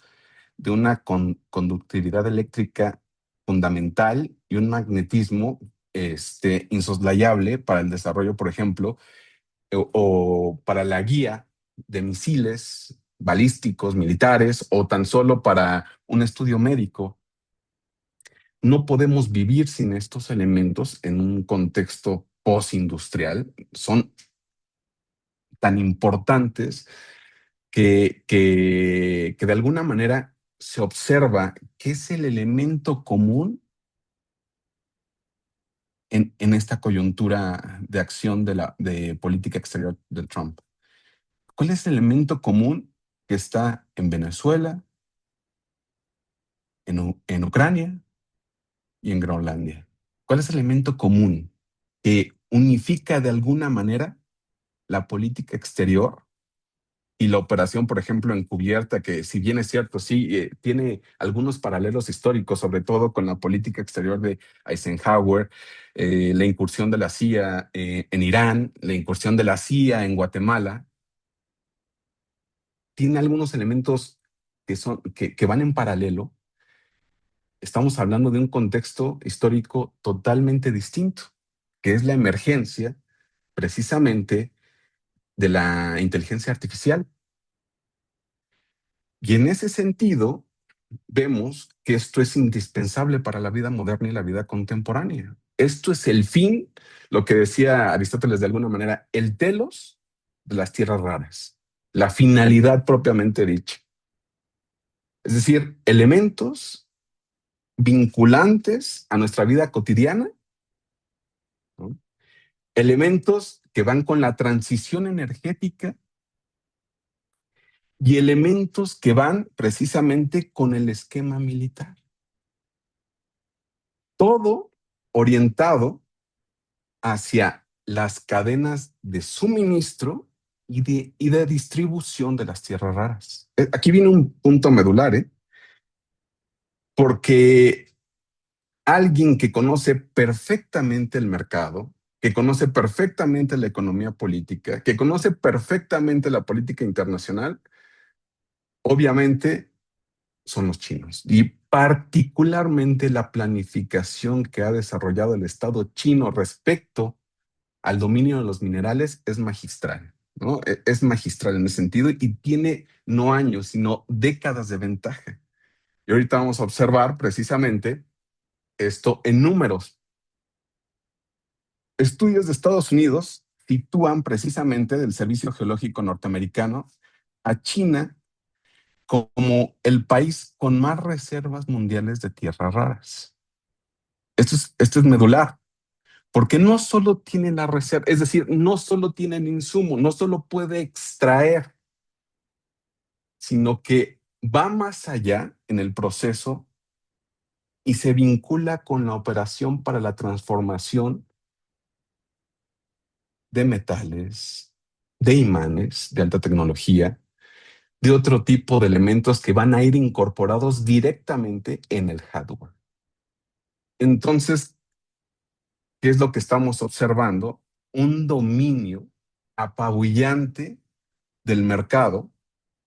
de una conductividad eléctrica fundamental y un magnetismo insoslayable para el desarrollo, por ejemplo, o para la guía de misiles balísticos, militares, o tan solo para un estudio médico. No podemos vivir sin estos elementos en un contexto postindustrial. Son tan importantes que de alguna manera se observa que es el elemento común en esta coyuntura de acción de política exterior de Trump. ¿Cuál es el elemento común que está en Venezuela, en Ucrania y en Groenlandia? ¿Cuál es el elemento común que unifica de alguna manera la política exterior y la operación, por ejemplo, encubierta, que si bien es cierto, sí, tiene algunos paralelos históricos, sobre todo con la política exterior de Eisenhower, la incursión de la CIA en Irán, la incursión de la CIA en Guatemala, tiene algunos elementos que van en paralelo. Estamos hablando de un contexto histórico totalmente distinto, que es la emergencia precisamente de la inteligencia artificial. Y en ese sentido, vemos que esto es indispensable para la vida moderna y la vida contemporánea. Esto es el fin, lo que decía Aristóteles de alguna manera, el telos de las tierras raras, la finalidad propiamente dicha. Es decir, elementos vinculantes a nuestra vida cotidiana, ¿no? Elementos que van con la transición energética y elementos que van precisamente con el esquema militar. Todo orientado hacia las cadenas de suministro y de distribución de las tierras raras. Aquí viene un punto medular, porque alguien que conoce perfectamente el mercado, que conoce perfectamente la economía política, que conoce perfectamente la política internacional, obviamente son los chinos. Y particularmente la planificación que ha desarrollado el Estado chino respecto al dominio de los minerales es magistral, ¿no? Es magistral en ese sentido y tiene no años, sino décadas de ventaja. Y ahorita vamos a observar precisamente esto en números. Estudios de Estados Unidos sitúan precisamente del Servicio Geológico Norteamericano a China como el país con más reservas mundiales de tierras raras. Esto es medular, porque no solo tiene la reserva, es decir, no solo tiene el insumo, no solo puede extraer, sino que va más allá en el proceso y se vincula con la operación para la transformación de metales, de imanes de alta tecnología, de otro tipo de elementos que van a ir incorporados directamente en el hardware. Entonces, ¿qué es lo que estamos observando? Un dominio apabullante del mercado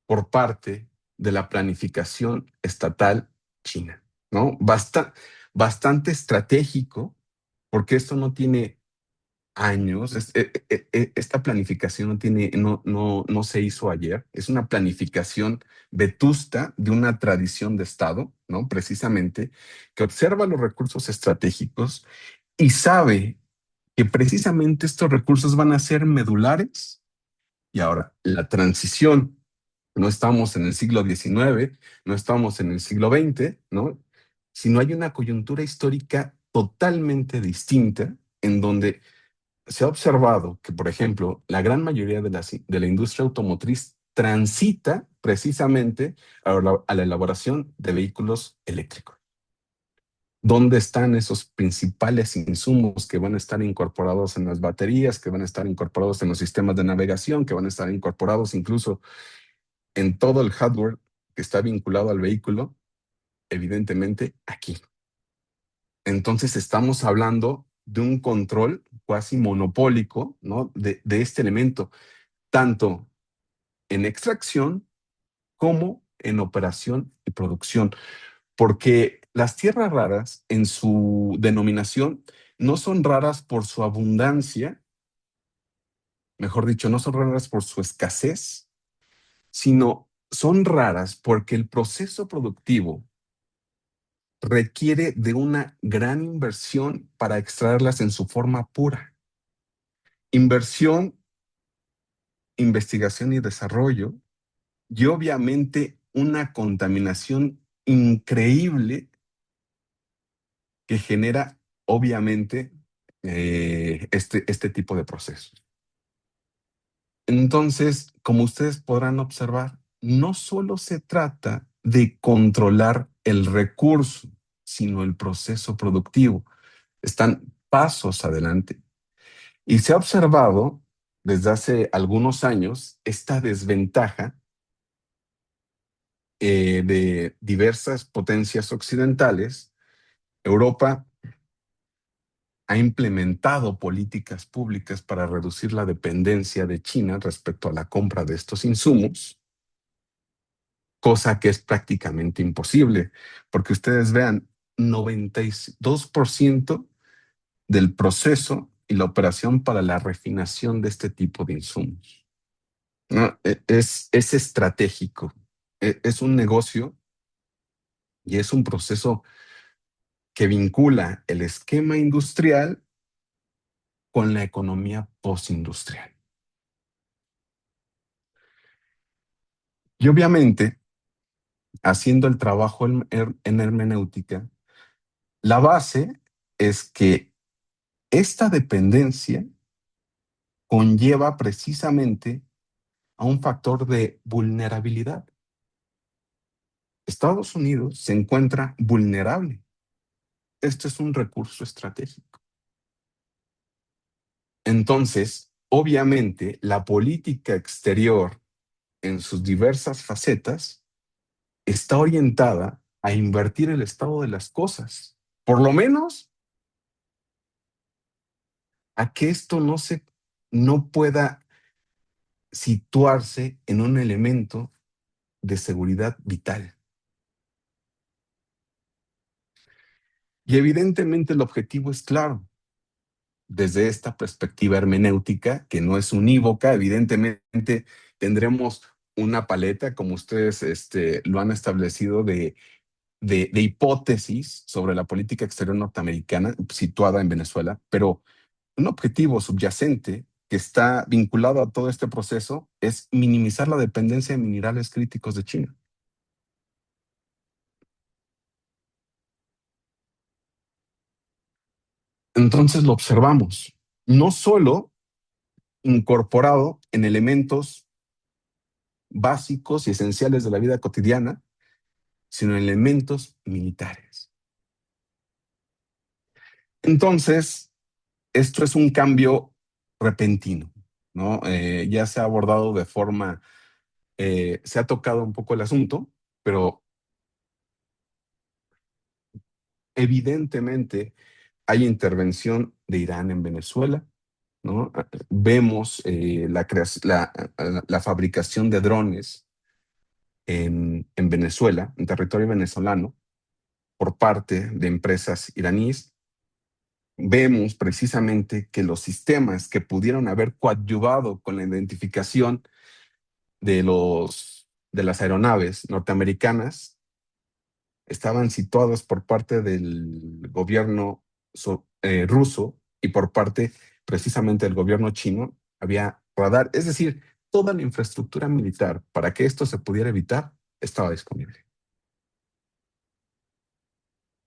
por parte de la planificación estatal china, ¿no? Bastante estratégico, porque esto no tiene años. Esta planificación no se hizo ayer. Es una planificación vetusta de una tradición de Estado, ¿no? Precisamente, que observa los recursos estratégicos y sabe que precisamente estos recursos van a ser medulares. Y ahora, la transición, no estamos en el siglo XIX, no estamos en el siglo XX, ¿no? Sino hay una coyuntura histórica totalmente distinta en donde se ha observado que, por ejemplo, la gran mayoría de la industria automotriz transita precisamente a la elaboración de vehículos eléctricos. ¿Dónde están esos principales insumos que van a estar incorporados en las baterías, que van a estar incorporados en los sistemas de navegación, que van a estar incorporados incluso en todo el hardware que está vinculado al vehículo? Evidentemente aquí. Entonces estamos hablando de un control cuasi monopólico, ¿no? de este elemento, tanto en extracción como en operación y producción, porque las tierras raras en su denominación no son raras por su abundancia, mejor dicho, no son raras por su escasez, sino son raras porque el proceso productivo requiere de una gran inversión para extraerlas en su forma pura. Inversión, investigación y desarrollo, y obviamente una contaminación increíble que genera, obviamente, este tipo de procesos. Entonces, como ustedes podrán observar, no solo se trata de controlar el recurso, sino el proceso productivo. Están pasos adelante. Y se ha observado desde hace algunos años esta desventaja de diversas potencias occidentales. Europa ha implementado políticas públicas para reducir la dependencia de China respecto a la compra de estos insumos, cosa que es prácticamente imposible, porque ustedes vean, 92% del proceso y la operación para la refinación de este tipo de insumos, ¿no? Es estratégico, es un negocio y es un proceso que vincula el esquema industrial con la economía postindustrial. Y obviamente, haciendo el trabajo en hermenéutica, la base es que esta dependencia conlleva precisamente a un factor de vulnerabilidad. Estados Unidos se encuentra vulnerable. Esto es un recurso estratégico. Entonces, obviamente, la política exterior en sus diversas facetas está orientada a invertir el estado de las cosas, por lo menos a que esto no pueda situarse en un elemento de seguridad vital. Y evidentemente el objetivo es claro. Desde esta perspectiva hermenéutica, que no es unívoca, evidentemente tendremos una paleta, como ustedes lo han establecido, de hipótesis sobre la política exterior norteamericana situada en Venezuela, pero un objetivo subyacente que está vinculado a todo este proceso es minimizar la dependencia de minerales críticos de China. Entonces lo observamos, no solo incorporado en elementos básicos y esenciales de la vida cotidiana, sino en elementos militares. Entonces, esto es un cambio repentino, ¿no? Ya se ha abordado de forma, se ha tocado un poco el asunto, pero evidentemente hay intervención de Irán en Venezuela, ¿no? Vemos la fabricación de drones en Venezuela, en territorio venezolano, por parte de empresas iraníes. Vemos precisamente que los sistemas que pudieron haber coadyuvado con la identificación de las aeronaves norteamericanas estaban situados por parte del gobierno ruso y por parte precisamente del gobierno chino. Había radar, es decir, toda la infraestructura militar para que esto se pudiera evitar estaba disponible.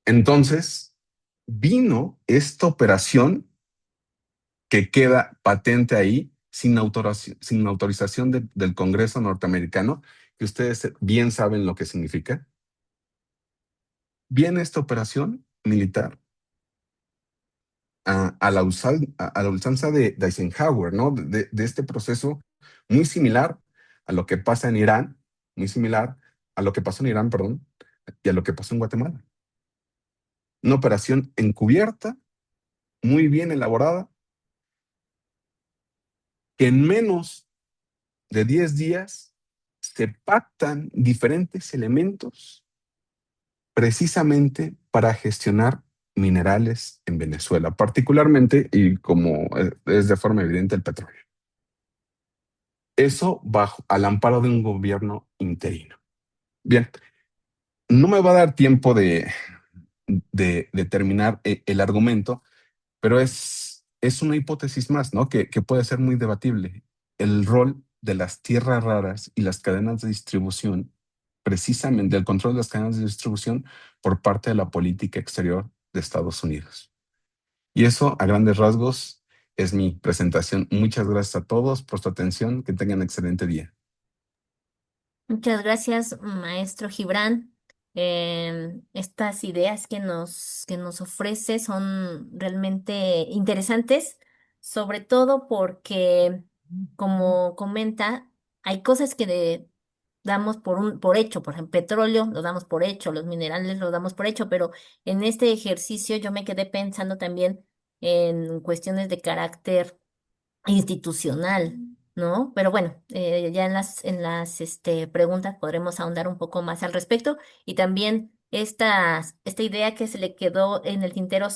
Entonces, vino esta operación que queda patente ahí sin autorización del Congreso norteamericano, que ustedes bien saben lo que significa. Viene esta operación militar a la usanza de Eisenhower, ¿no? De este proceso muy similar a lo que pasa en Irán, muy similar a lo que pasó en Irán, perdón, y a lo que pasó en Guatemala. Una operación encubierta, muy bien elaborada, que en menos de 10 días se pactan diferentes elementos precisamente para gestionar minerales en Venezuela, particularmente, y como es de forma evidente, el petróleo. Eso bajo al amparo de un gobierno interino. Bien, no me va a dar tiempo de terminar el argumento, pero es una hipótesis más, ¿no? Que puede ser muy debatible. El rol de las tierras raras y las cadenas de distribución, precisamente el control de las cadenas de distribución por parte de la política exterior de Estados Unidos. Y eso, a grandes rasgos, es mi presentación. Muchas gracias a todos por su atención. Que tengan un excelente día. Muchas gracias, maestro Gibran. Estas ideas que nos ofrece son realmente interesantes, sobre todo porque, como comenta, hay cosas que damos por hecho. Por ejemplo, petróleo lo damos por hecho, los minerales lo damos por hecho, pero en este ejercicio yo me quedé pensando también en cuestiones de carácter institucional, ¿no? Pero bueno, ya en las preguntas podremos ahondar un poco más al respecto y también esta idea que se le quedó en el tintero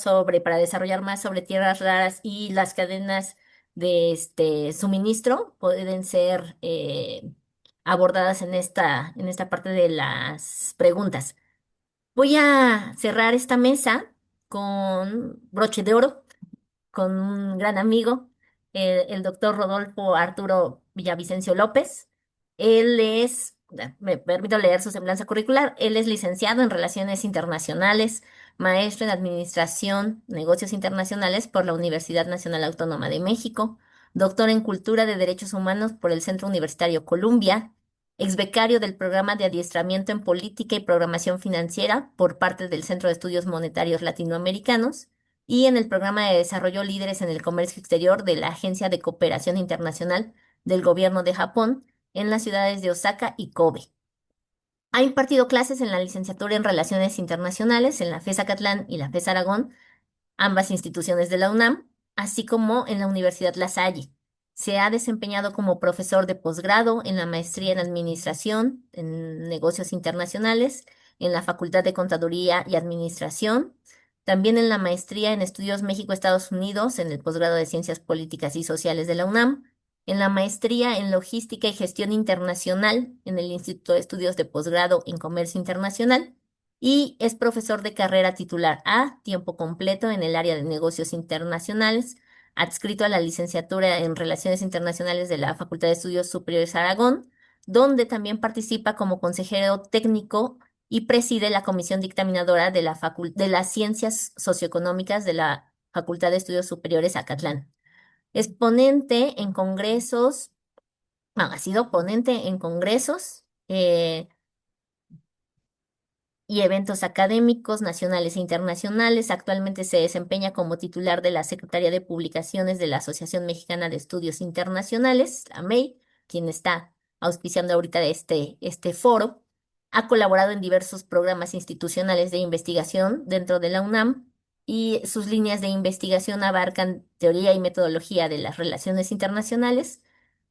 para desarrollar más sobre tierras raras y las cadenas de suministro pueden ser abordadas en esta parte de las preguntas. Voy a cerrar esta mesa con broche de oro con un gran amigo, el doctor Rodolfo Arturo Villavicencio López. Él es, me permito leer su semblanza curricular, él es licenciado en Relaciones Internacionales, maestro en Administración, Negocios Internacionales por la Universidad Nacional Autónoma de México, doctor en Cultura de Derechos Humanos por el Centro Universitario Columbia, ex becario del Programa de Adiestramiento en Política y Programación Financiera por parte del Centro de Estudios Monetarios Latinoamericanos y en el Programa de Desarrollo Líderes en el Comercio Exterior de la Agencia de Cooperación Internacional del Gobierno de Japón en las ciudades de Osaka y Kobe. Ha impartido clases en la licenciatura en Relaciones Internacionales en la FES Acatlán y la FES Aragón, ambas instituciones de la UNAM, así como en la Universidad La Salle. Se ha desempeñado como profesor de posgrado en la maestría en Administración, en Negocios Internacionales, en la Facultad de Contaduría y Administración, también en la maestría en Estudios México-Estados Unidos, en el posgrado de Ciencias Políticas y Sociales de la UNAM, en la maestría en Logística y Gestión Internacional en el Instituto de Estudios de Posgrado en Comercio Internacional y es profesor de carrera titular a tiempo completo en el área de negocios internacionales, adscrito a la licenciatura en Relaciones Internacionales de la Facultad de Estudios Superiores Aragón, donde también participa como consejero técnico y preside la comisión dictaminadora de de las Ciencias Socioeconómicas de la Facultad de Estudios Superiores Acatlán. Es ponente en congresos, ha sido ponente en congresos, y eventos académicos nacionales e internacionales. Actualmente se desempeña como titular de la Secretaría de Publicaciones de la Asociación Mexicana de Estudios Internacionales, la AMEI, quien está auspiciando ahorita de este foro. Ha colaborado en diversos programas institucionales de investigación dentro de la UNAM y sus líneas de investigación abarcan teoría y metodología de las relaciones internacionales,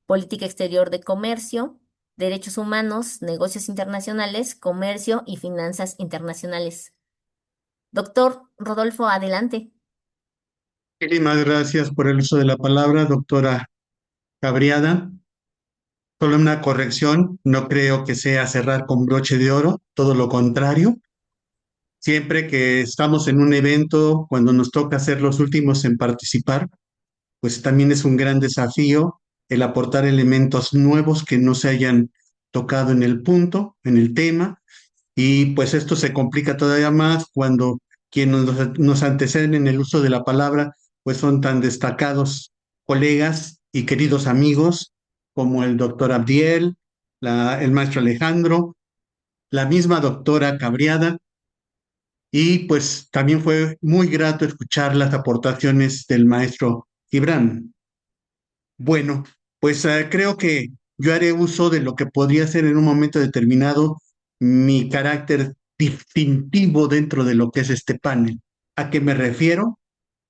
política exterior de comercio, derechos humanos, negocios internacionales, comercio y finanzas internacionales. Doctor Rodolfo, adelante. Muchísimas gracias por el uso de la palabra, doctora Cabriada. Solo una corrección, no creo que sea cerrar con broche de oro, todo lo contrario. Siempre que estamos en un evento, cuando nos toca ser los últimos en participar, pues también es un gran desafío el aportar elementos nuevos que no se hayan tocado en el punto, en el tema, y pues esto se complica todavía más cuando quienes nos anteceden en el uso de la palabra, pues son tan destacados colegas y queridos amigos como el doctor Abdiel, el maestro Alejandro, la misma doctora Cabriada, y pues también fue muy grato escuchar las aportaciones del maestro Gibran. Bueno, pues creo que yo haré uso de lo que podría ser en un momento determinado mi carácter distintivo dentro de lo que es este panel. ¿A qué me refiero?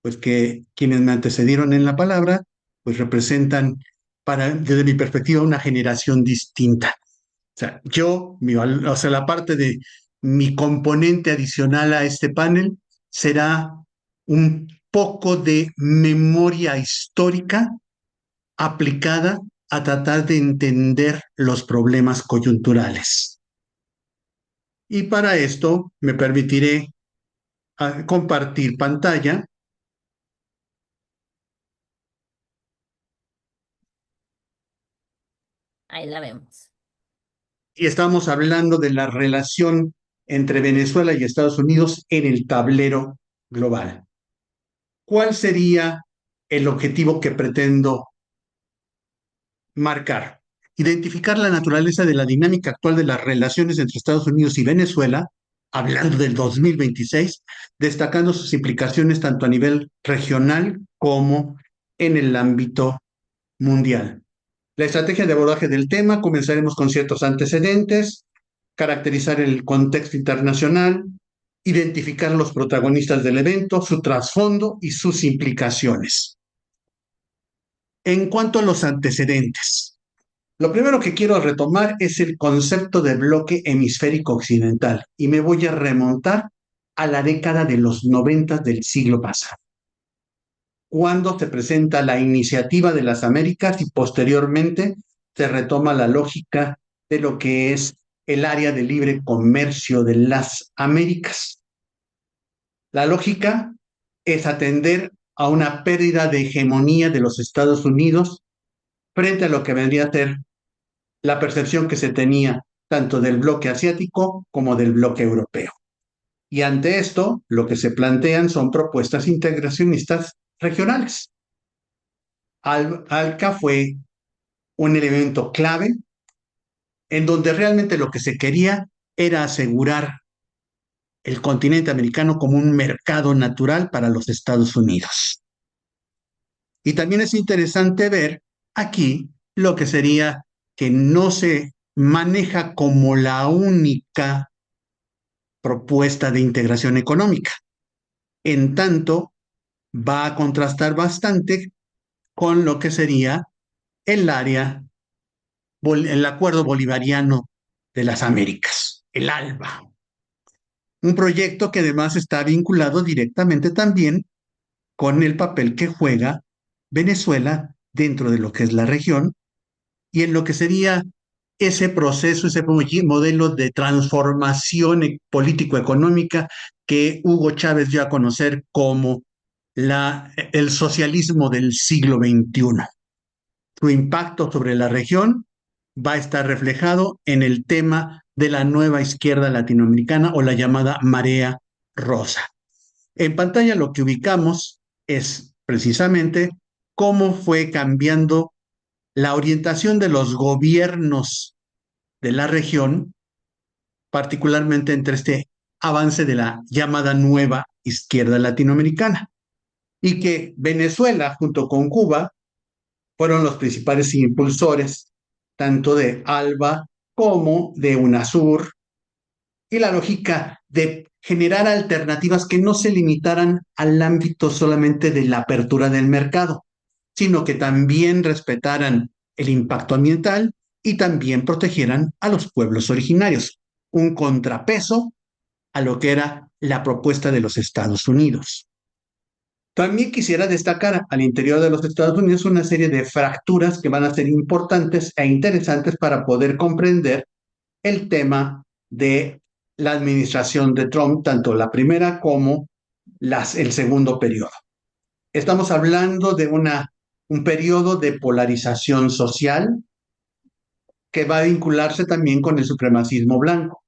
Pues que quienes me antecedieron en la palabra, pues representan, desde mi perspectiva, una generación distinta. O sea, o sea, la parte de mi componente adicional a este panel será un poco de memoria histórica aplicada a tratar de entender los problemas coyunturales. Y para esto me permitiré compartir pantalla. Ahí la vemos. Y estamos hablando de la relación entre Venezuela y Estados Unidos en el tablero global. ¿Cuál sería el objetivo que pretendo marcar? Identificar la naturaleza de la dinámica actual de las relaciones entre Estados Unidos y Venezuela, hablando del 2026, destacando sus implicaciones tanto a nivel regional como en el ámbito mundial. La estrategia de abordaje del tema, comenzaremos con ciertos antecedentes, caracterizar el contexto internacional, identificar los protagonistas del evento, su trasfondo y sus implicaciones. En cuanto a los antecedentes, lo primero que quiero retomar es el concepto de bloque hemisférico occidental y me voy a remontar a la década de los 90 del siglo pasado, cuando se presenta la iniciativa de las Américas y posteriormente se retoma la lógica de lo que es el área de libre comercio de las Américas. La lógica es atender a una pérdida de hegemonía de los Estados Unidos frente a lo que vendría a ser la percepción que se tenía tanto del bloque asiático como del bloque europeo. Y ante esto, lo que se plantean son propuestas integracionistas regionales. ALCA fue un elemento clave en donde realmente lo que se quería era asegurar el continente americano como un mercado natural para los Estados Unidos. Y también es interesante ver aquí lo que sería que no se maneja como la única propuesta de integración económica. En tanto, va a contrastar bastante con lo que sería el área, el Acuerdo Bolivariano de las Américas, el ALBA. Un proyecto que además está vinculado directamente también con el papel que juega Venezuela dentro de lo que es la región y en lo que sería ese proceso, ese modelo de transformación político-económica que Hugo Chávez dio a conocer como el socialismo del siglo XXI. Su impacto sobre la región va a estar reflejado en el tema de la nueva izquierda latinoamericana o la llamada marea rosa. En pantalla lo que ubicamos es precisamente cómo fue cambiando la orientación de los gobiernos de la región, particularmente entre este avance de la llamada nueva izquierda latinoamericana, y que Venezuela junto con Cuba fueron los principales impulsores tanto de ALBA como de UNASUR, y la lógica de generar alternativas que no se limitaran al ámbito solamente de la apertura del mercado, sino que también respetaran el impacto ambiental y también protegieran a los pueblos originarios, un contrapeso a lo que era la propuesta de los Estados Unidos. También quisiera destacar al interior de los Estados Unidos una serie de fracturas que van a ser importantes e interesantes para poder comprender el tema de la administración de Trump, tanto la primera como el segundo periodo. Estamos hablando de un periodo de polarización social que va a vincularse también con el supremacismo blanco.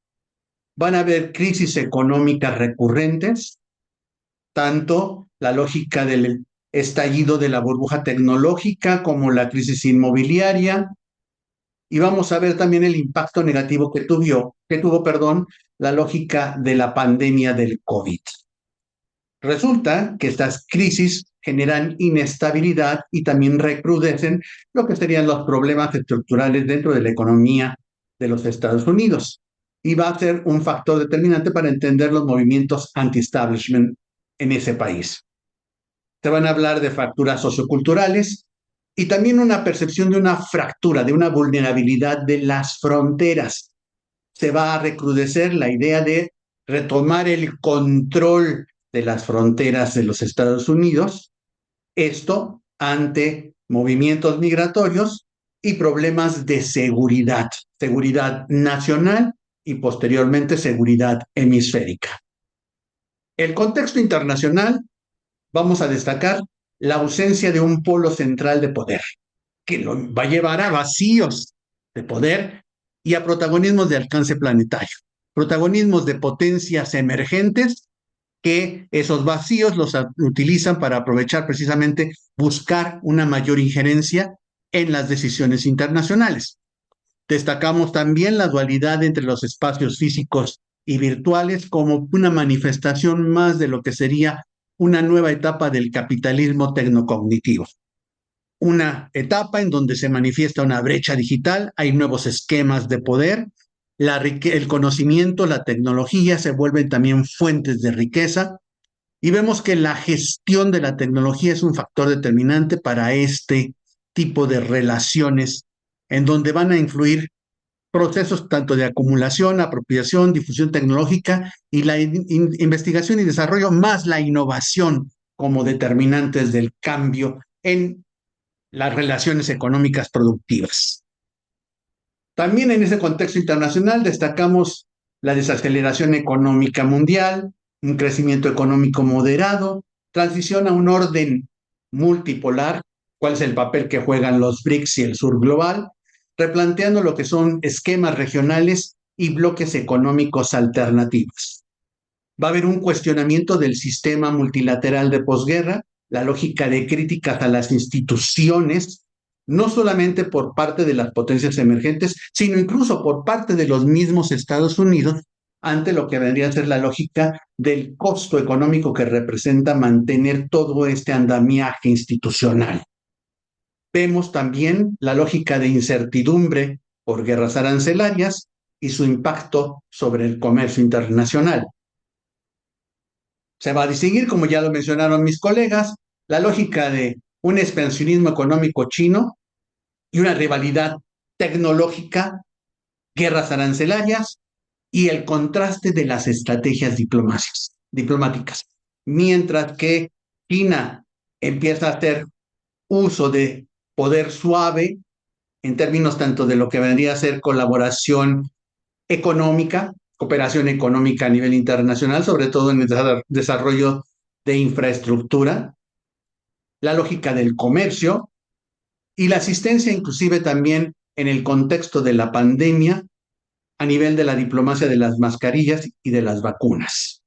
Van a haber crisis económicas recurrentes, tanto la lógica del estallido de la burbuja tecnológica como la crisis inmobiliaria, y vamos a ver también el impacto negativo que tuvo, la lógica de la pandemia del COVID. Resulta que estas crisis generan inestabilidad y también recrudecen lo que serían los problemas estructurales dentro de la economía de los Estados Unidos. Y va a ser un factor determinante para entender los movimientos anti-establishment en ese país. Se van a hablar de fracturas socioculturales y también una percepción de una fractura, de una vulnerabilidad de las fronteras. Se va a recrudecer la idea de retomar el control de las fronteras de los Estados Unidos, esto ante movimientos migratorios y problemas de seguridad nacional y posteriormente seguridad hemisférica. El contexto internacional, vamos a destacar la ausencia de un polo central de poder, que lo va a llevar a vacíos de poder y a protagonismos de alcance planetario, protagonismos de potencias emergentes que esos vacíos los utilizan para aprovechar precisamente buscar una mayor injerencia en las decisiones internacionales. Destacamos también la dualidad entre los espacios físicos y virtuales como una manifestación más de lo que sería una nueva etapa del capitalismo tecnocognitivo. Una etapa en donde se manifiesta una brecha digital, hay nuevos esquemas de poder, el conocimiento, la tecnología se vuelven también fuentes de riqueza y vemos que la gestión de la tecnología es un factor determinante para este tipo de relaciones en donde van a influir procesos tanto de acumulación, apropiación, difusión tecnológica y la investigación y desarrollo más la innovación como determinantes del cambio en las relaciones económicas productivas. También en ese contexto internacional destacamos la desaceleración económica mundial, un crecimiento económico moderado, transición a un orden multipolar, cuál es el papel que juegan los BRICS y el sur global, replanteando lo que son esquemas regionales y bloques económicos alternativos. Va a haber un cuestionamiento del sistema multilateral de posguerra, la lógica de críticas a las instituciones, no solamente por parte de las potencias emergentes, sino incluso por parte de los mismos Estados Unidos, ante lo que vendría a ser la lógica del costo económico que representa mantener todo este andamiaje institucional. Vemos también la lógica de incertidumbre por guerras arancelarias y su impacto sobre el comercio internacional. Se va a distinguir, como ya lo mencionaron mis colegas, la lógica de un expansionismo económico chino y una rivalidad tecnológica, guerras arancelarias y el contraste de las estrategias diplomáticas. Mientras que China empieza a hacer uso de poder suave en términos tanto de lo que vendría a ser colaboración económica, cooperación económica a nivel internacional, sobre todo en el desarrollo de infraestructura, la lógica del comercio y la asistencia inclusive también en el contexto de la pandemia a nivel de la diplomacia de las mascarillas y de las vacunas.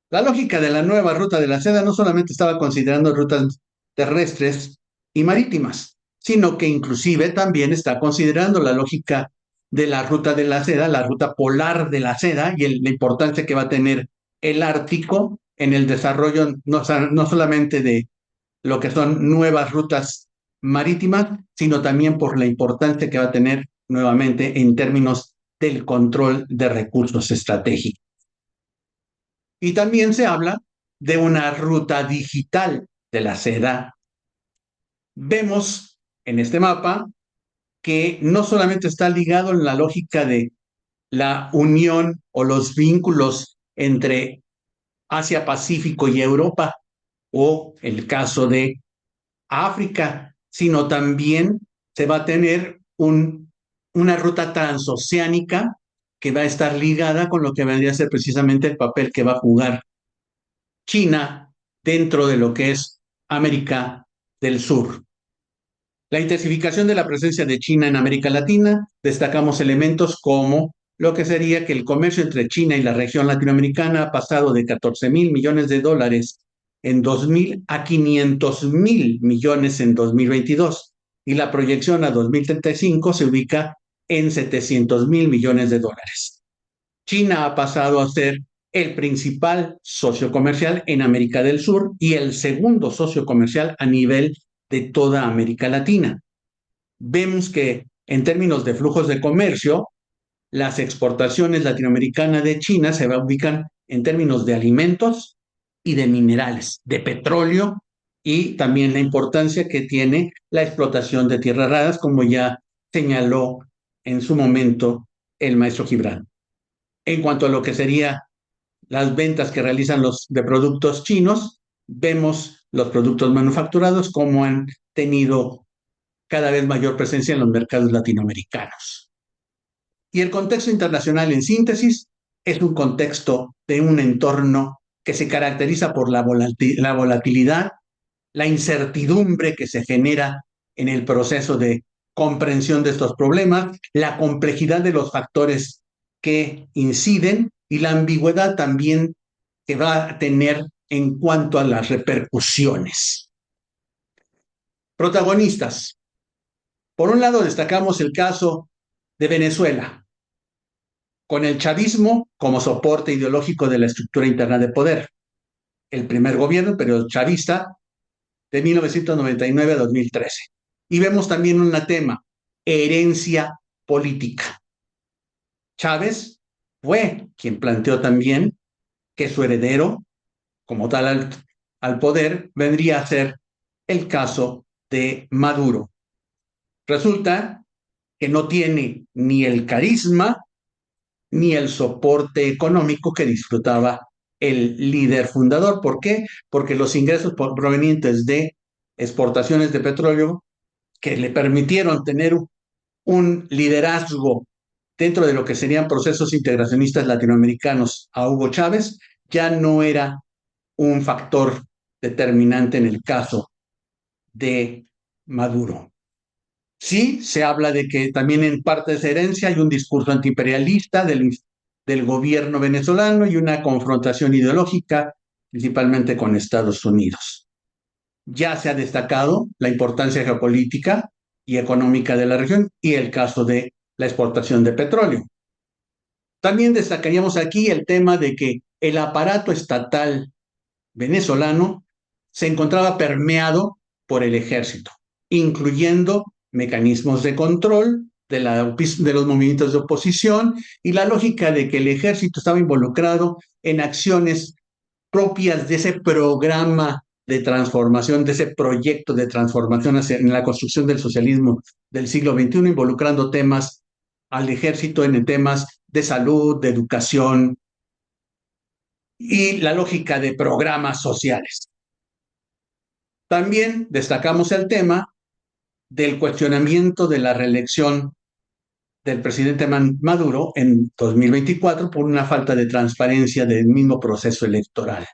La lógica de la nueva ruta de la seda no solamente estaba considerando rutas terrestres y marítimas, sino que inclusive también está considerando la lógica de la ruta de la seda, la ruta polar de la seda y la importancia que va a tener el Ártico en el desarrollo no solamente de lo que son nuevas rutas marítimas, sino también por la importancia que va a tener nuevamente en términos del control de recursos estratégicos. Y también se habla de una ruta digital de la seda. Vemos en este mapa que no solamente está ligado en la lógica de la unión o los vínculos entre Asia-Pacífico y Europa, o el caso de África, sino también se va a tener una ruta transoceánica que va a estar ligada con lo que vendría a ser precisamente el papel que va a jugar China dentro de lo que es América del Sur. La intensificación de la presencia de China en América Latina, destacamos elementos como lo que sería que el comercio entre China y la región latinoamericana ha pasado de 14,000 millones de dólares en 2000 a 500,000 millones en 2022 y la proyección a 2035 se ubica en 700,000 millones de dólares. China ha pasado a ser el principal socio comercial en América del Sur y el segundo socio comercial a nivel de toda América Latina. Vemos que en términos de flujos de comercio, las exportaciones latinoamericanas de China se ubican en términos de alimentos y de minerales, de petróleo y también la importancia que tiene la explotación de tierras raras, como ya señaló en su momento el maestro Gibran. En cuanto a lo que sería las ventas que realizan los de productos chinos, vemos los productos manufacturados como han tenido cada vez mayor presencia en los mercados latinoamericanos. Y el contexto internacional, en síntesis, es un contexto de un entorno que se caracteriza por la volatilidad, la incertidumbre que se genera en el proceso de comprensión de estos problemas, la complejidad de los factores que inciden y la ambigüedad también que va a tener en cuanto a las repercusiones. Protagonistas. Por un lado, destacamos el caso de Venezuela, con el chavismo como soporte ideológico de la estructura interna de poder. El primer gobierno, el periodo chavista, de 1999 a 2013. Y vemos también un tema, herencia política. Chávez fue quien planteó también que su heredero, como tal al poder, vendría a ser el caso de Maduro. Resulta que no tiene ni el carisma ni el soporte económico que disfrutaba el líder fundador. ¿Por qué? Porque los ingresos provenientes de exportaciones de petróleo que le permitieron tener un liderazgo dentro de lo que serían procesos integracionistas latinoamericanos a Hugo Chávez, ya no era un factor determinante en el caso de Maduro. Sí, se habla de que también en parte de esa herencia hay un discurso antiimperialista del gobierno venezolano y una confrontación ideológica principalmente con Estados Unidos. Ya se ha destacado la importancia geopolítica y económica de la región y el caso de la exportación de petróleo. También destacaríamos aquí el tema de que el aparato estatal venezolano se encontraba permeado por el ejército, incluyendo mecanismos de control de los movimientos de oposición y la lógica de que el ejército estaba involucrado en acciones propias de ese programa de transformación, de ese proyecto de transformación en la construcción del socialismo del siglo XXI, involucrando temas al ejército en temas de salud, de educación y la lógica de programas sociales. También destacamos el tema del cuestionamiento de la reelección del presidente Maduro en 2024 por una falta de transparencia del mismo proceso electoral.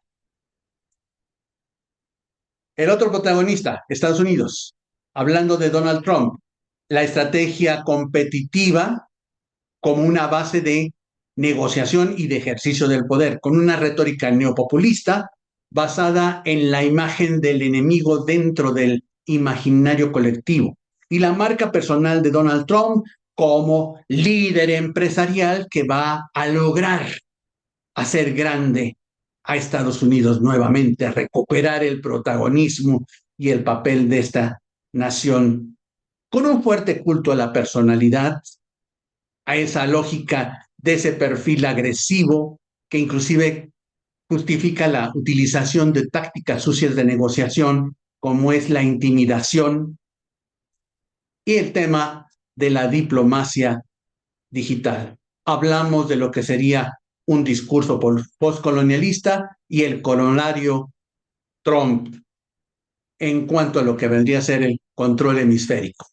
El otro protagonista, Estados Unidos, hablando de Donald Trump, la estrategia competitiva como una base de negociación y de ejercicio del poder, con una retórica neopopulista basada en la imagen del enemigo dentro del imaginario colectivo y la marca personal de Donald Trump como líder empresarial que va a lograr hacer grande a Estados Unidos nuevamente, a recuperar el protagonismo y el papel de esta nación, con un fuerte culto a la personalidad, a esa lógica de ese perfil agresivo que inclusive justifica la utilización de tácticas sucias de negociación, como es la intimidación, y el tema de la diplomacia digital. Hablamos de lo que sería un discurso postcolonialista y el corolario Trump en cuanto a lo que vendría a ser el control hemisférico.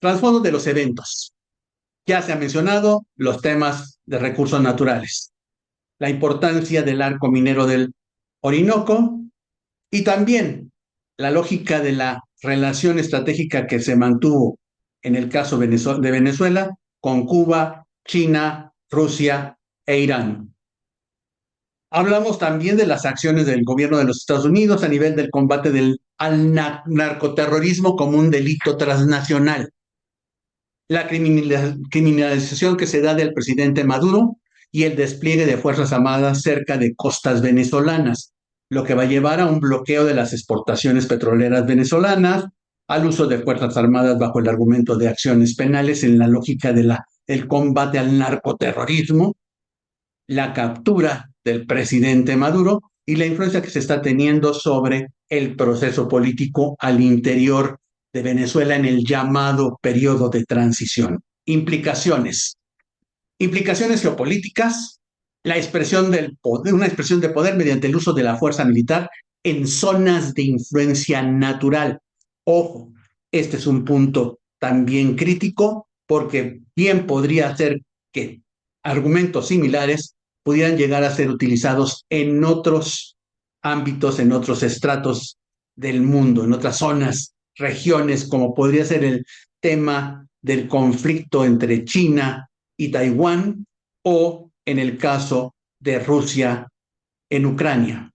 Trasfondo de los eventos. Ya se ha mencionado los temas de recursos naturales, la importancia del arco minero del Orinoco y también la lógica de la relación estratégica que se mantuvo en el caso de Venezuela con Cuba, China, Rusia e Irán. Hablamos también de las acciones del gobierno de los Estados Unidos a nivel del combate al narcoterrorismo como un delito transnacional. La criminalización que se da del presidente Maduro y el despliegue de Fuerzas Armadas cerca de costas venezolanas, lo que va a llevar a un bloqueo de las exportaciones petroleras venezolanas, al uso de Fuerzas Armadas bajo el argumento de acciones penales en la lógica del combate al narcoterrorismo, la captura del presidente Maduro y la influencia que se está teniendo sobre el proceso político al interior de Venezuela en el llamado periodo de transición. Implicaciones geopolíticas, la expresión del poder, una expresión de poder mediante el uso de la fuerza militar en zonas de influencia natural. Ojo, este es un punto también crítico porque bien podría ser que argumentos similares pudieran llegar a ser utilizados en otros ámbitos, en otros estratos del mundo, en otras zonas, regiones, como podría ser el tema del conflicto entre China y Taiwán o en el caso de Rusia en Ucrania.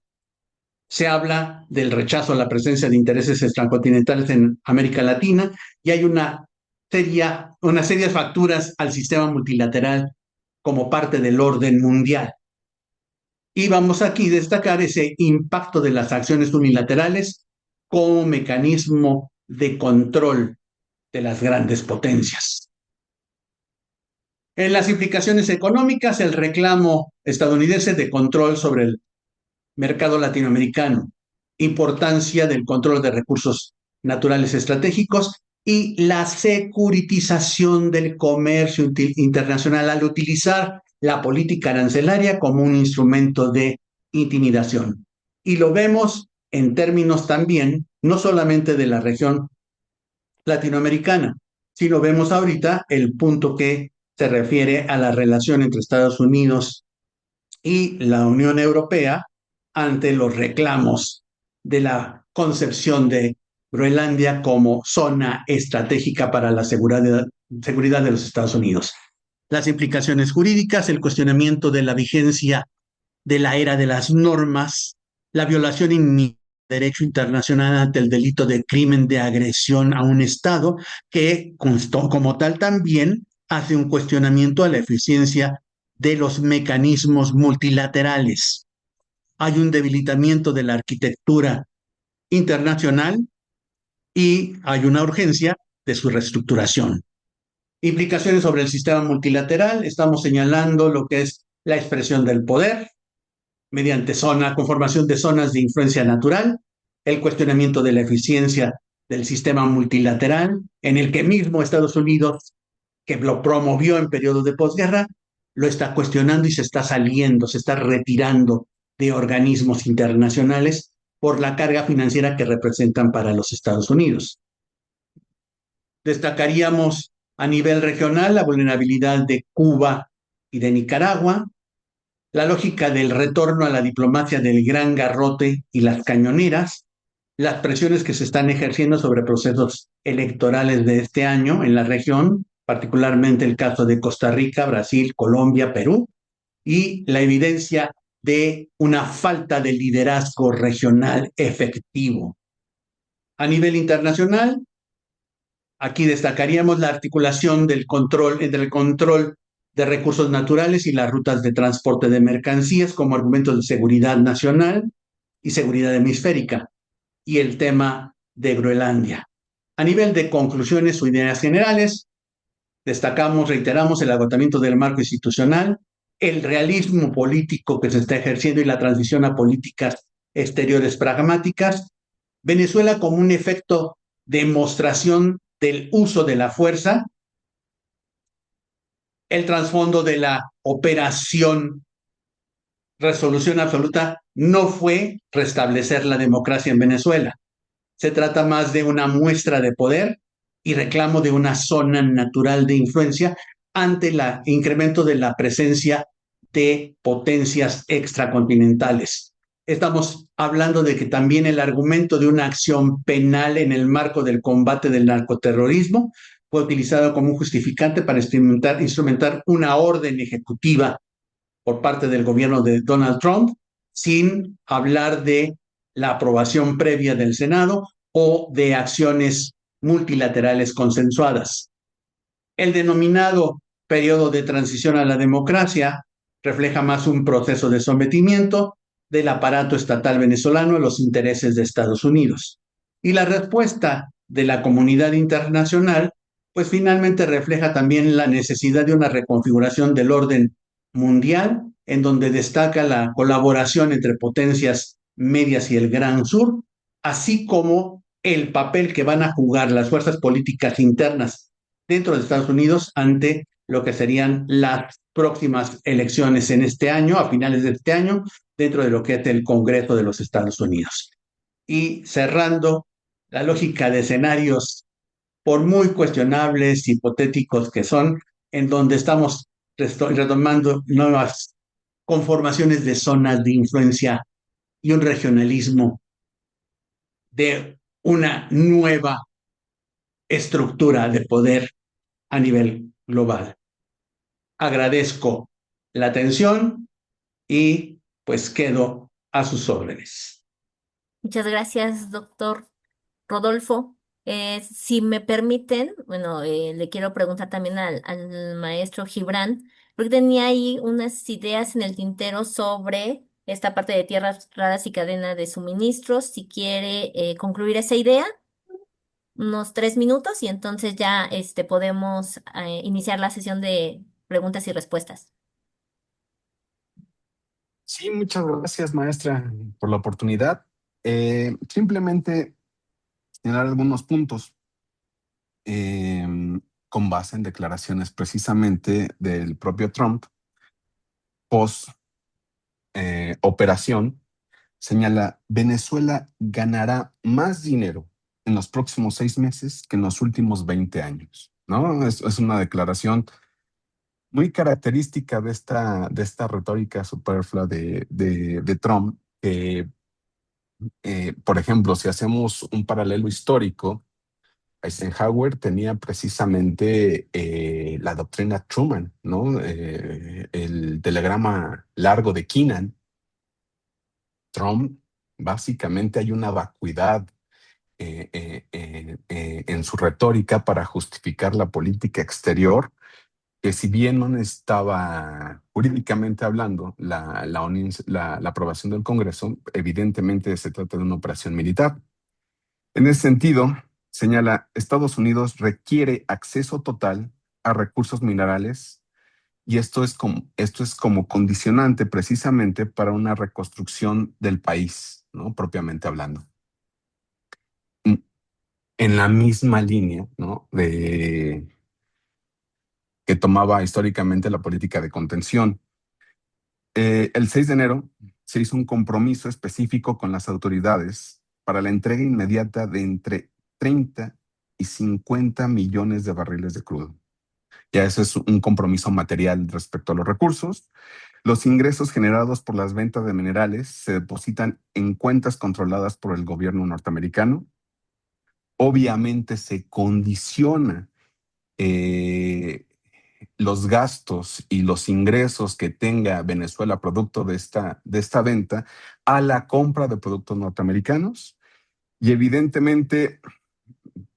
Se habla del rechazo a la presencia de intereses extracontinentales en América Latina y hay una serie de facturas al sistema multilateral como parte del orden mundial. Y vamos aquí a destacar ese impacto de las acciones unilaterales como mecanismo de control de las grandes potencias. En las implicaciones económicas, el reclamo estadounidense de control sobre el mercado latinoamericano, importancia del control de recursos naturales estratégicos y la securitización del comercio internacional al utilizar la política arancelaria como un instrumento de intimidación. Y lo vemos en términos también, no solamente de la región latinoamericana, sino vemos ahorita el punto que se refiere a la relación entre Estados Unidos y la Unión Europea ante los reclamos de la concepción de Groenlandia como zona estratégica para la seguridad de los Estados Unidos. Las implicaciones jurídicas, el cuestionamiento de la vigencia de la era de las normas la violación del derecho internacional ante el delito de crimen de agresión a un Estado, que como tal también hace un cuestionamiento a la eficiencia de los mecanismos multilaterales. Hay un debilitamiento de la arquitectura internacional y hay una urgencia de su reestructuración. Implicaciones sobre el sistema multilateral, estamos señalando lo que es la expresión del poder mediante conformación de zonas de influencia natural, el cuestionamiento de la eficiencia del sistema multilateral, en el que mismo Estados Unidos, que lo promovió en periodos de posguerra, lo está cuestionando y se está saliendo, se está retirando de organismos internacionales por la carga financiera que representan para los Estados Unidos. Destacaríamos a nivel regional la vulnerabilidad de Cuba y de Nicaragua, la lógica del retorno a la diplomacia del gran garrote y las cañoneras, las presiones que se están ejerciendo sobre procesos electorales de este año en la región, particularmente el caso de Costa Rica, Brasil, Colombia, Perú, y la evidencia de una falta de liderazgo regional efectivo. A nivel internacional, aquí destacaríamos la articulación del control entre el control de recursos naturales y las rutas de transporte de mercancías como argumentos de seguridad nacional y seguridad hemisférica, y el tema de Groenlandia. A nivel de conclusiones o ideas generales, destacamos, reiteramos el agotamiento del marco institucional, el realismo político que se está ejerciendo y la transición a políticas exteriores pragmáticas, Venezuela como un efecto de demostración del uso de la fuerza, el trasfondo de la operación Resolución Absoluta no fue restablecer la democracia en Venezuela. Se trata más de una muestra de poder y reclamo de una zona natural de influencia ante el incremento de la presencia de potencias extracontinentales. Estamos hablando de que también el argumento de una acción penal en el marco del combate del narcoterrorismo fue utilizado como un justificante para instrumentar una orden ejecutiva por parte del gobierno de Donald Trump, sin hablar de la aprobación previa del Senado o de acciones multilaterales consensuadas. El denominado periodo de transición a la democracia refleja más un proceso de sometimiento del aparato estatal venezolano a los intereses de Estados Unidos. Y la respuesta de la comunidad internacional, pues finalmente refleja también la necesidad de una reconfiguración del orden mundial, en donde destaca la colaboración entre potencias medias y el Gran Sur, así como el papel que van a jugar las fuerzas políticas internas dentro de Estados Unidos ante lo que serían las próximas elecciones en este año, a finales de este año, dentro de lo que es el Congreso de los Estados Unidos. Y cerrando, la lógica de escenarios, por muy cuestionables, hipotéticos que son, en donde estamos retomando nuevas conformaciones de zonas de influencia y un regionalismo de una nueva estructura de poder a nivel global. Agradezco la atención y pues quedo a sus órdenes. Muchas gracias, doctor Rodolfo. Si me permiten, bueno, le quiero preguntar también al maestro Gibran, porque tenía ahí unas ideas en el tintero sobre esta parte de tierras raras y cadena de suministros. Si quiere concluir esa idea, unos 3 minutos y entonces ya podemos iniciar la sesión de preguntas y respuestas. Sí, muchas gracias, maestra, por la oportunidad. Simplemente señalar algunos puntos eh, con base en declaraciones precisamente del propio Trump post operación. Señala: Venezuela ganará más dinero en los próximos 6 meses que en los últimos 20 años, ¿no? Es una declaración muy característica de esta retórica superflua de Trump, que, por ejemplo, si hacemos un paralelo histórico, Eisenhower tenía precisamente la doctrina Truman, ¿no? El telegrama largo de Keenan. Trump Básicamente hay una vacuidad en su retórica para justificar la política exterior, que si bien no necesitaba jurídicamente hablando la aprobación del Congreso, evidentemente se trata de una operación militar. En ese sentido, señala, Estados Unidos requiere acceso total a recursos minerales y esto es como condicionante precisamente para una reconstrucción del país, ¿no? Propiamente hablando. En la misma línea, ¿no? Que tomaba históricamente la política de contención. El 6 de enero se hizo un compromiso específico con las autoridades para la entrega inmediata de entre 30 y 50 millones de barriles de crudo. Ya eso es un compromiso material respecto a los recursos. Los ingresos generados por las ventas de minerales se depositan en cuentas controladas por el gobierno norteamericano. Obviamente se condiciona eh, los gastos y los ingresos que tenga Venezuela producto de esta venta a la compra de productos norteamericanos. Y evidentemente,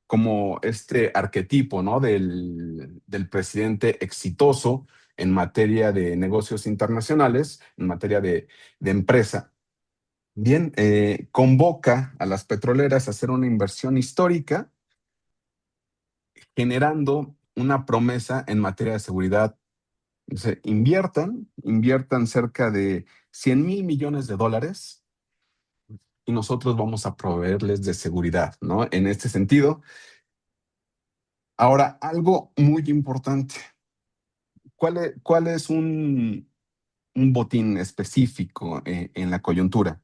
como este arquetipo, ¿no? del presidente exitoso en materia de negocios internacionales, en materia de empresa, bien, convoca a las petroleras a hacer una inversión histórica, generando una promesa en materia de seguridad. Dice, inviertan cerca de 100,000 millones de dólares y nosotros vamos a proveerles de seguridad, ¿no? En este sentido. Ahora, algo muy importante. ¿Cuál es un botín específico en la coyuntura?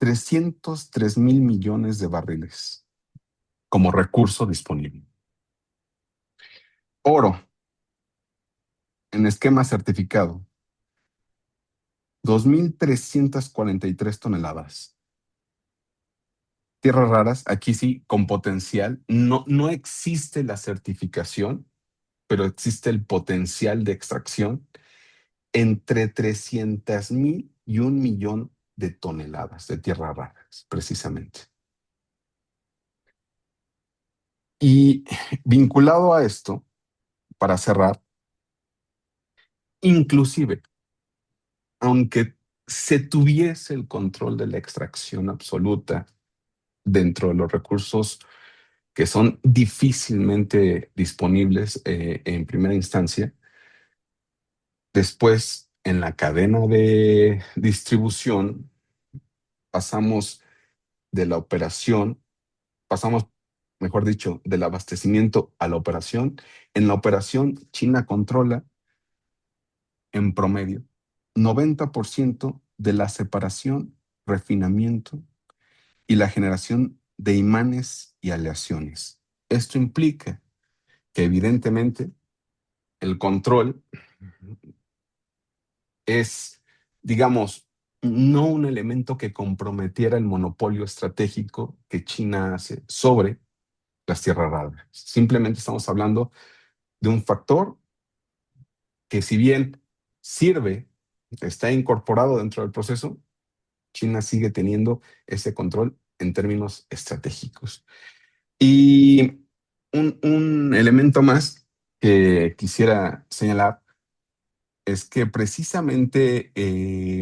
303,000 millones de barriles como recurso disponible. Oro, en esquema certificado, 2,343 toneladas. Tierras raras, aquí sí, con potencial. No, no existe la certificación, pero existe el potencial de extracción entre 300,000 y 1,000,000 de toneladas de tierras raras, precisamente. Y vinculado a esto, para cerrar, inclusive, aunque se tuviese el control de la extracción absoluta dentro de los recursos que son difícilmente disponibles en primera instancia, después en la cadena de distribución pasamos de la operación, pasamos, mejor dicho, del abastecimiento a la operación. En la operación, China controla en promedio 90% de la separación, refinamiento y la generación de imanes y aleaciones. Esto implica que evidentemente el control es, digamos, no un elemento que comprometiera el monopolio estratégico que China hace sobre las tierras raras. Simplemente estamos hablando de un factor que, si bien sirve, está incorporado dentro del proceso, China sigue teniendo ese control en términos estratégicos. Y un elemento más que quisiera señalar es que precisamente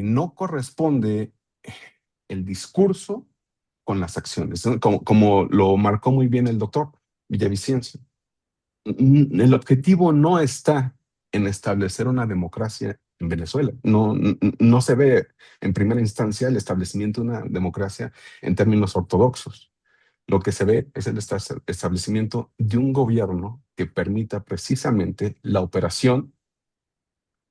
no corresponde el discurso con las acciones, ¿no? Como lo marcó muy bien el doctor Villavicencio. El objetivo no está en establecer una democracia en Venezuela. No, no se ve en primera instancia el establecimiento de una democracia en términos ortodoxos. Lo que se ve es el establecimiento de un gobierno que permita precisamente la operación,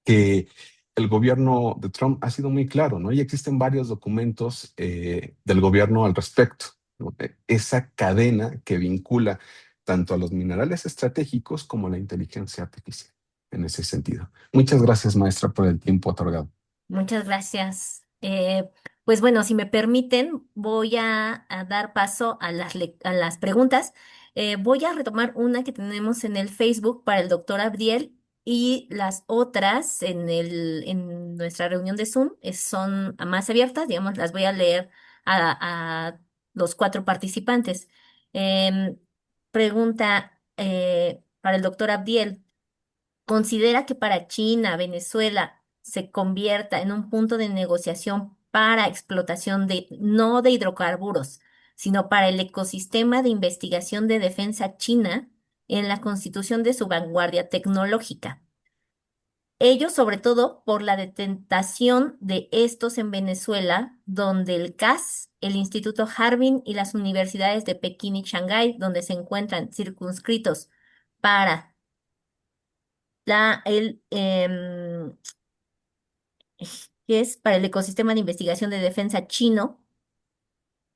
que el gobierno de Trump ha sido muy claro, ¿no? Y existen varios documentos del gobierno al respecto, ¿no? Esa cadena que vincula tanto a los minerales estratégicos como a la inteligencia artificial, en ese sentido. Muchas gracias, maestra, por el tiempo otorgado. Muchas gracias. Pues bueno, si me permiten, voy a dar paso a a las preguntas. Voy a retomar una que tenemos en el Facebook para el doctor Abdiel y las otras en nuestra reunión de Zoom son más abiertas, digamos, las voy a leer a los cuatro participantes. Em, Pregunta para el doctor Abdiel. ¿Considera que para China, Venezuela se convierta en un punto de negociación para explotación no de hidrocarburos, sino para el ecosistema de investigación de defensa china en la constitución de su vanguardia tecnológica? Ello sobre todo por la detentación de estos en Venezuela, donde el CAS, el Instituto Harbin y las universidades de Pekín y Shanghái, donde se encuentran circunscritos para la, el, que es para el ecosistema de investigación de defensa chino,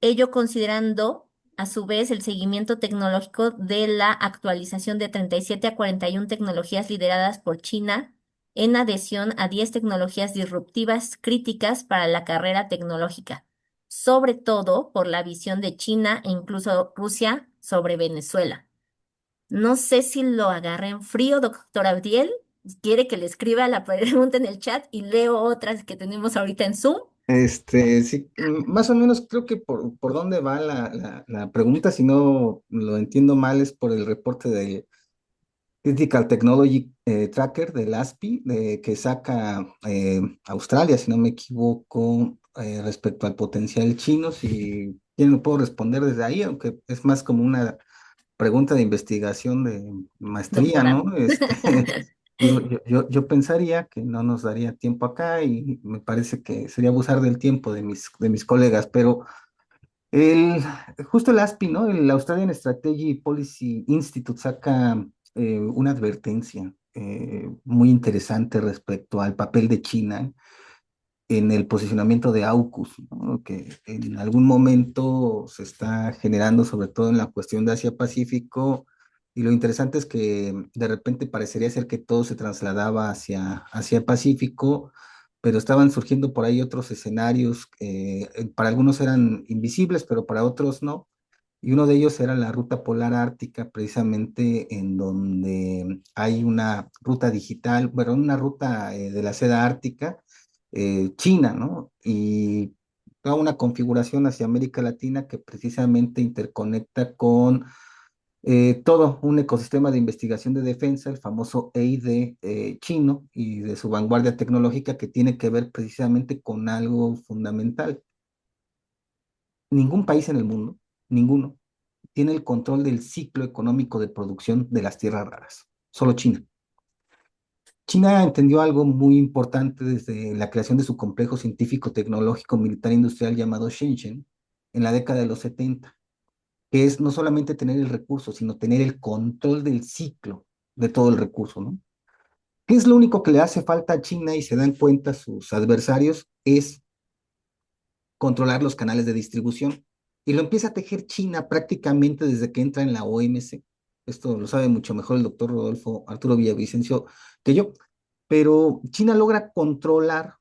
ello considerando a su vez el seguimiento tecnológico de la actualización de 37 a 41 tecnologías lideradas por China en adhesión a 10 tecnologías disruptivas críticas para la carrera tecnológica, sobre todo por la visión de China e incluso Rusia sobre Venezuela. No sé si lo agarré en frío, doctor Abdiel. Quiere que le escriba la pregunta en el chat y leo otras que tenemos ahorita en Zoom. Sí, más o menos creo que por dónde va la pregunta, si no lo entiendo mal, es por el reporte de Critical Technology Tracker del ASPI, que saca Australia, si no me equivoco, respecto al potencial chino. Si quieren, lo puedo responder desde ahí, aunque es más como una pregunta de investigación de maestría, Doctora. ¿no? Digo, yo pensaría que no nos daría tiempo acá y me parece que sería abusar del tiempo de mis colegas, pero el, justo el ASPI, ¿no? El Australian Strategy Policy Institute saca una advertencia muy interesante respecto al papel de China en el posicionamiento de AUKUS, ¿no? Que en algún momento se está generando, sobre todo en la cuestión de Asia-Pacífico, y lo interesante es que de repente parecería ser que todo se trasladaba hacia Pacífico, pero estaban surgiendo por ahí otros escenarios que para algunos eran invisibles, pero para otros no. Y uno de ellos era la ruta polar ártica, precisamente en donde hay una ruta digital, bueno, una ruta de la seda ártica China, ¿no? Y toda una configuración hacia América Latina que precisamente interconecta con todo un ecosistema de investigación de defensa, el famoso EID chino y de su vanguardia tecnológica que tiene que ver precisamente con algo fundamental. Ningún país en el mundo, ninguno, tiene el control del ciclo económico de producción de las tierras raras, solo China. China entendió algo muy importante desde la creación de su complejo científico, tecnológico, militar, industrial llamado Shenzhen en la década de los 70, que es no solamente tener el recurso, sino tener el control del ciclo de todo el recurso, ¿no? ¿Qué es lo único que le hace falta a China y se dan cuenta sus adversarios? Es controlar los canales de distribución. Y lo empieza a tejer China prácticamente desde que entra en la OMC. Esto lo sabe mucho mejor el doctor Rodolfo Arturo Villavicencio que yo. Pero China logra controlar,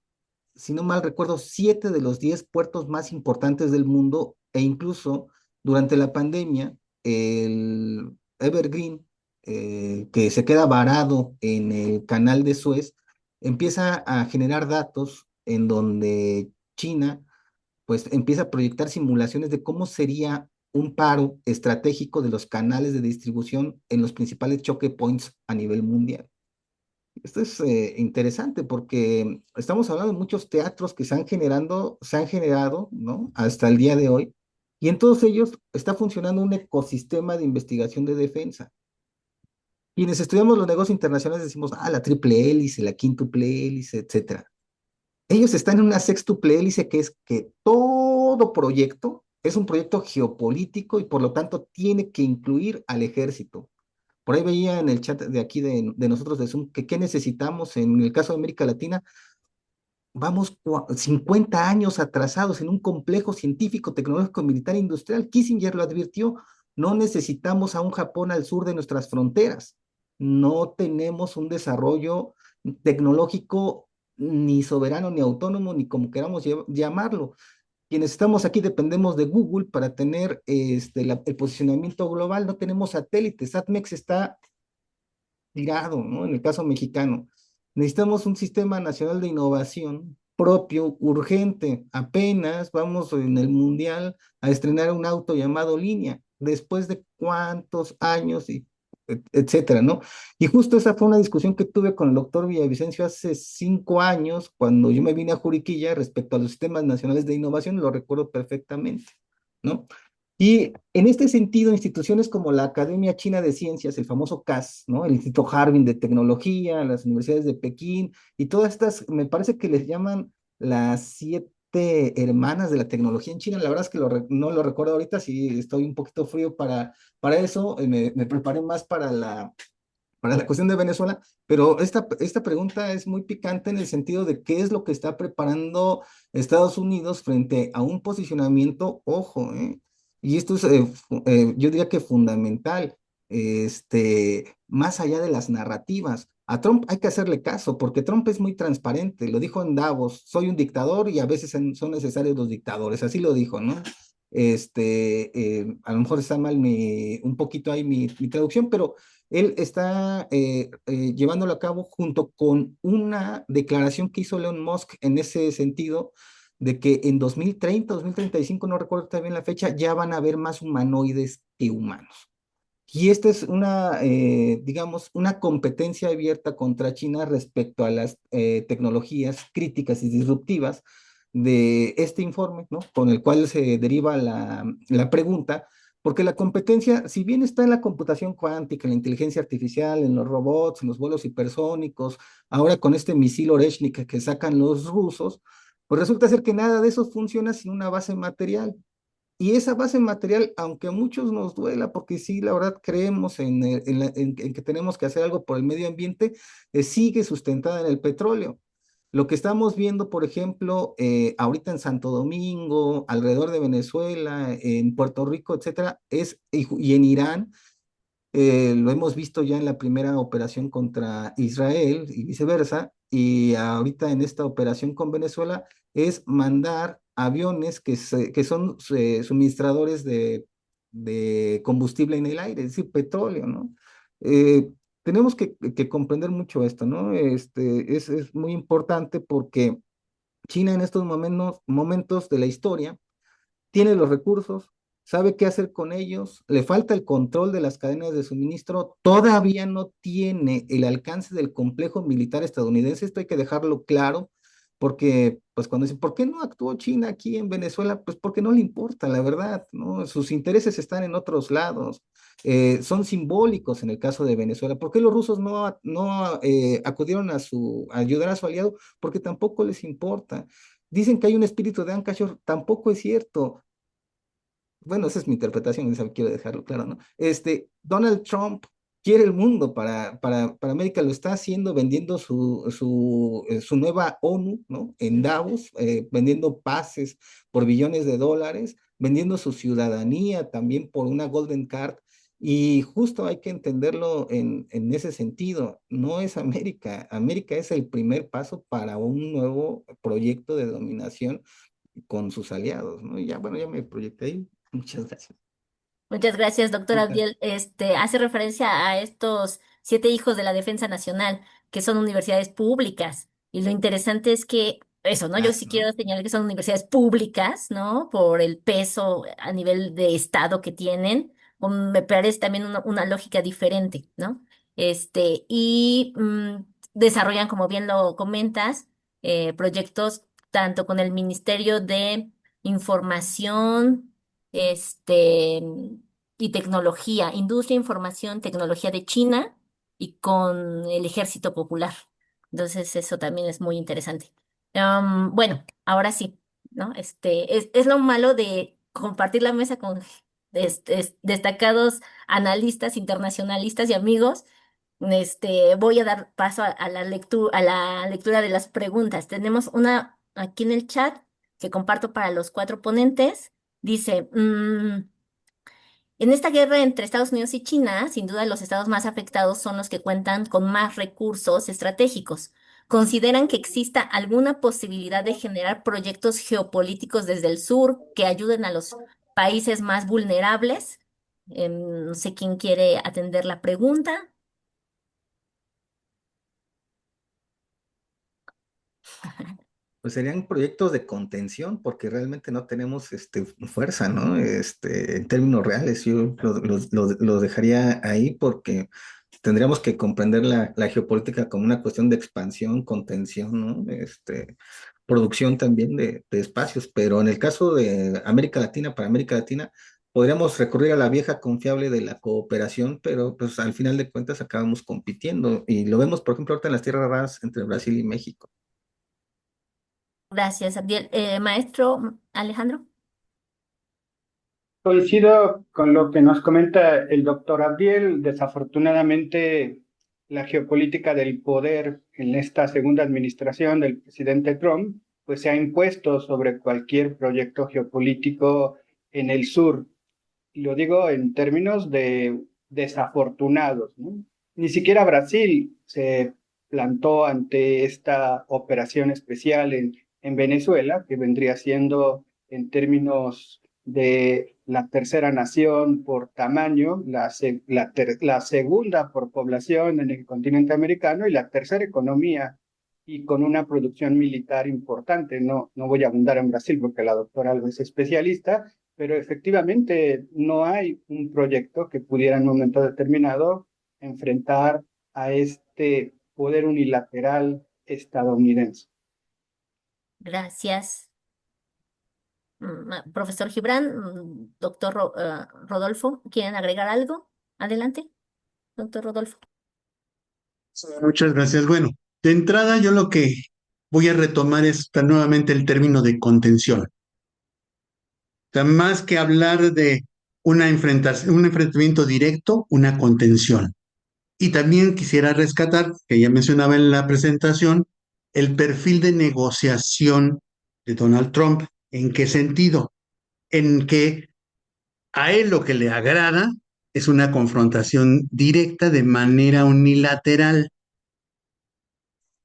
si no mal recuerdo, 7 de los 10 puertos más importantes del mundo e incluso durante la pandemia, el Evergreen, que se queda varado en el canal de Suez, empieza a generar datos en donde China pues empieza a proyectar simulaciones de cómo sería un paro estratégico de los canales de distribución en los principales choke points a nivel mundial. Esto es interesante porque estamos hablando de muchos teatros que se han generado, ¿no? Hasta el día de hoy, y en todos ellos está funcionando un ecosistema de investigación de defensa. Quienes estudiamos los negocios internacionales decimos, la triple hélice, la quíntuple hélice, etcétera. Ellos están en una sextuple hélice que es que todo proyecto es un proyecto geopolítico y por lo tanto tiene que incluir al ejército. Por ahí veía en el chat de aquí de nosotros de Zoom que qué necesitamos en el caso de América Latina. Vamos 50 años atrasados en un complejo científico, tecnológico, militar e industrial. Kissinger lo advirtió, no necesitamos a un Japón al sur de nuestras fronteras. No tenemos un desarrollo tecnológico ni soberano, ni autónomo, ni como queramos llamarlo. Quienes estamos aquí dependemos de Google para tener el posicionamiento global, no tenemos satélites. ATMEX está tirado, ¿no? En el caso mexicano. Necesitamos un sistema nacional de innovación propio, urgente. Apenas vamos en el mundial a estrenar un auto llamado Línea, después de cuántos años y etcétera, ¿no? Y justo esa fue una discusión que tuve con el doctor Villavicencio hace 5 años, cuando yo me vine a Juriquilla respecto a los sistemas nacionales de innovación, lo recuerdo perfectamente, ¿no? Y en este sentido, instituciones como la Academia China de Ciencias, el famoso CAS, ¿no? El Instituto Harbin de Tecnología, las universidades de Pekín y todas estas, me parece que les llaman las 7 hermanas de la tecnología en China. La verdad es que no lo recuerdo ahorita, sí estoy un poquito frío para eso, me preparé más para la cuestión de Venezuela, pero esta pregunta es muy picante en el sentido de qué es lo que está preparando Estados Unidos frente a un posicionamiento, ojo, y esto es, yo diría que fundamental, más allá de las narrativas. A Trump hay que hacerle caso, porque Trump es muy transparente, lo dijo en Davos, soy un dictador y a veces son necesarios los dictadores, así lo dijo, ¿no? A lo mejor está mal un poquito ahí mi traducción, pero él está llevándolo a cabo junto con una declaración que hizo Elon Musk en ese sentido, de que en 2030, 2035, no recuerdo también la fecha, ya van a haber más humanoides que humanos. Y esta es digamos, una competencia abierta contra China respecto a las tecnologías críticas y disruptivas de este informe, ¿no? Con el cual se deriva la pregunta, porque la competencia, si bien está en la computación cuántica, en la inteligencia artificial, en los robots, en los vuelos hipersónicos, ahora con este misil Oreshnik que sacan los rusos, pues resulta ser que nada de eso funciona sin una base material. Y esa base material, aunque a muchos nos duela, porque sí, la verdad creemos en que tenemos que hacer algo por el medio ambiente, sigue sustentada en el petróleo. Lo que estamos viendo, por ejemplo, ahorita en Santo Domingo, alrededor de Venezuela, en Puerto Rico, etcétera, y en Irán, lo hemos visto ya en la primera operación contra Israel y viceversa, y ahorita en esta operación con Venezuela es mandar aviones que son suministradores de combustible en el aire, es decir, petróleo, ¿no? Eh, tenemos que comprender mucho esto, ¿no? Es muy importante porque China en estos momentos de la historia tiene los recursos, sabe qué hacer con ellos, le falta el control de las cadenas de suministro, todavía no tiene el alcance del complejo militar estadounidense, esto hay que dejarlo claro, porque pues cuando dicen, ¿por qué no actuó China aquí en Venezuela? Pues porque no le importa, la verdad, ¿no? Sus intereses están en otros lados. Son simbólicos en el caso de Venezuela. ¿Por qué los rusos no acudieron a ayudar a su aliado? Porque tampoco les importa. Dicen que hay un espíritu de Ankashor, tampoco es cierto. Bueno, esa es mi interpretación, esa quiero dejarlo claro, ¿no? Donald Trump quiere el mundo para América, lo está haciendo vendiendo su nueva ONU, ¿no? En Davos, vendiendo pases por billones de dólares, vendiendo su ciudadanía también por una Golden Card. Y justo hay que entenderlo en ese sentido. No es América. América es el primer paso para un nuevo proyecto de dominación con sus aliados, ¿no? Y ya, bueno, ya me proyecté ahí. Muchas gracias. Muchas gracias, doctora Ahorita. Abdiel. Hace referencia a estos 7 hijos de la Defensa Nacional, que son universidades públicas. Y lo interesante es que, eso, ¿no? Yo sí ¿No? quiero señalar que son universidades públicas, ¿no? Por el peso a nivel de Estado que tienen. Me parece también una lógica diferente, ¿no? Desarrollan, como bien lo comentas, proyectos tanto con el Ministerio de Información, este, y tecnología, industria, información, tecnología de China y con el Ejército Popular. Entonces, eso también es muy interesante. Bueno, ahora sí, ¿no? Es lo malo de compartir la mesa con destacados analistas, internacionalistas y amigos. Voy a dar paso a la lectura de las preguntas. Tenemos una aquí en el chat que comparto para los 4 ponentes. Dice, en esta guerra entre Estados Unidos y China, sin duda los estados más afectados son los que cuentan con más recursos estratégicos. ¿Consideran que exista alguna posibilidad de generar proyectos geopolíticos desde el sur que ayuden a los países más vulnerables? No sé quién quiere atender la pregunta. Pues serían proyectos de contención, porque realmente no tenemos fuerza, ¿no? En términos reales, yo lo dejaría ahí porque tendríamos que comprender la geopolítica como una cuestión de expansión, contención, ¿no? Producción también de espacios, pero en el caso de América Latina, para América Latina, podríamos recurrir a la vieja confiable de la cooperación, pero pues al final de cuentas acabamos compitiendo y lo vemos, por ejemplo, ahorita en las tierras raras entre Brasil y México. Gracias, Abdiel. Maestro Alejandro. Coincido con lo que nos comenta el doctor Abdiel. Desafortunadamente, la geopolítica del poder en esta segunda administración del presidente Trump, pues se ha impuesto sobre cualquier proyecto geopolítico en el sur. Y lo digo en términos de desafortunados, ¿no? Ni siquiera Brasil se plantó ante esta operación especial en Venezuela, que vendría siendo en términos de la tercera nación por tamaño, la segunda por población en el continente americano y la tercera economía y con una producción militar importante. No voy a abundar en Brasil porque la doctora Alba es especialista, pero efectivamente no hay un proyecto que pudiera en un momento determinado enfrentar a este poder unilateral estadounidense. Gracias. Profesor Gibran, doctor Rodolfo, ¿quieren agregar algo? Adelante, doctor Rodolfo. Muchas gracias. Bueno, de entrada yo lo que voy a retomar es nuevamente el término de contención. O sea, más que hablar de un enfrentamiento directo, una contención. Y también quisiera rescatar, que ya mencionaba en la presentación, el perfil de negociación de Donald Trump. ¿En qué sentido? En que a él lo que le agrada es una confrontación directa de manera unilateral.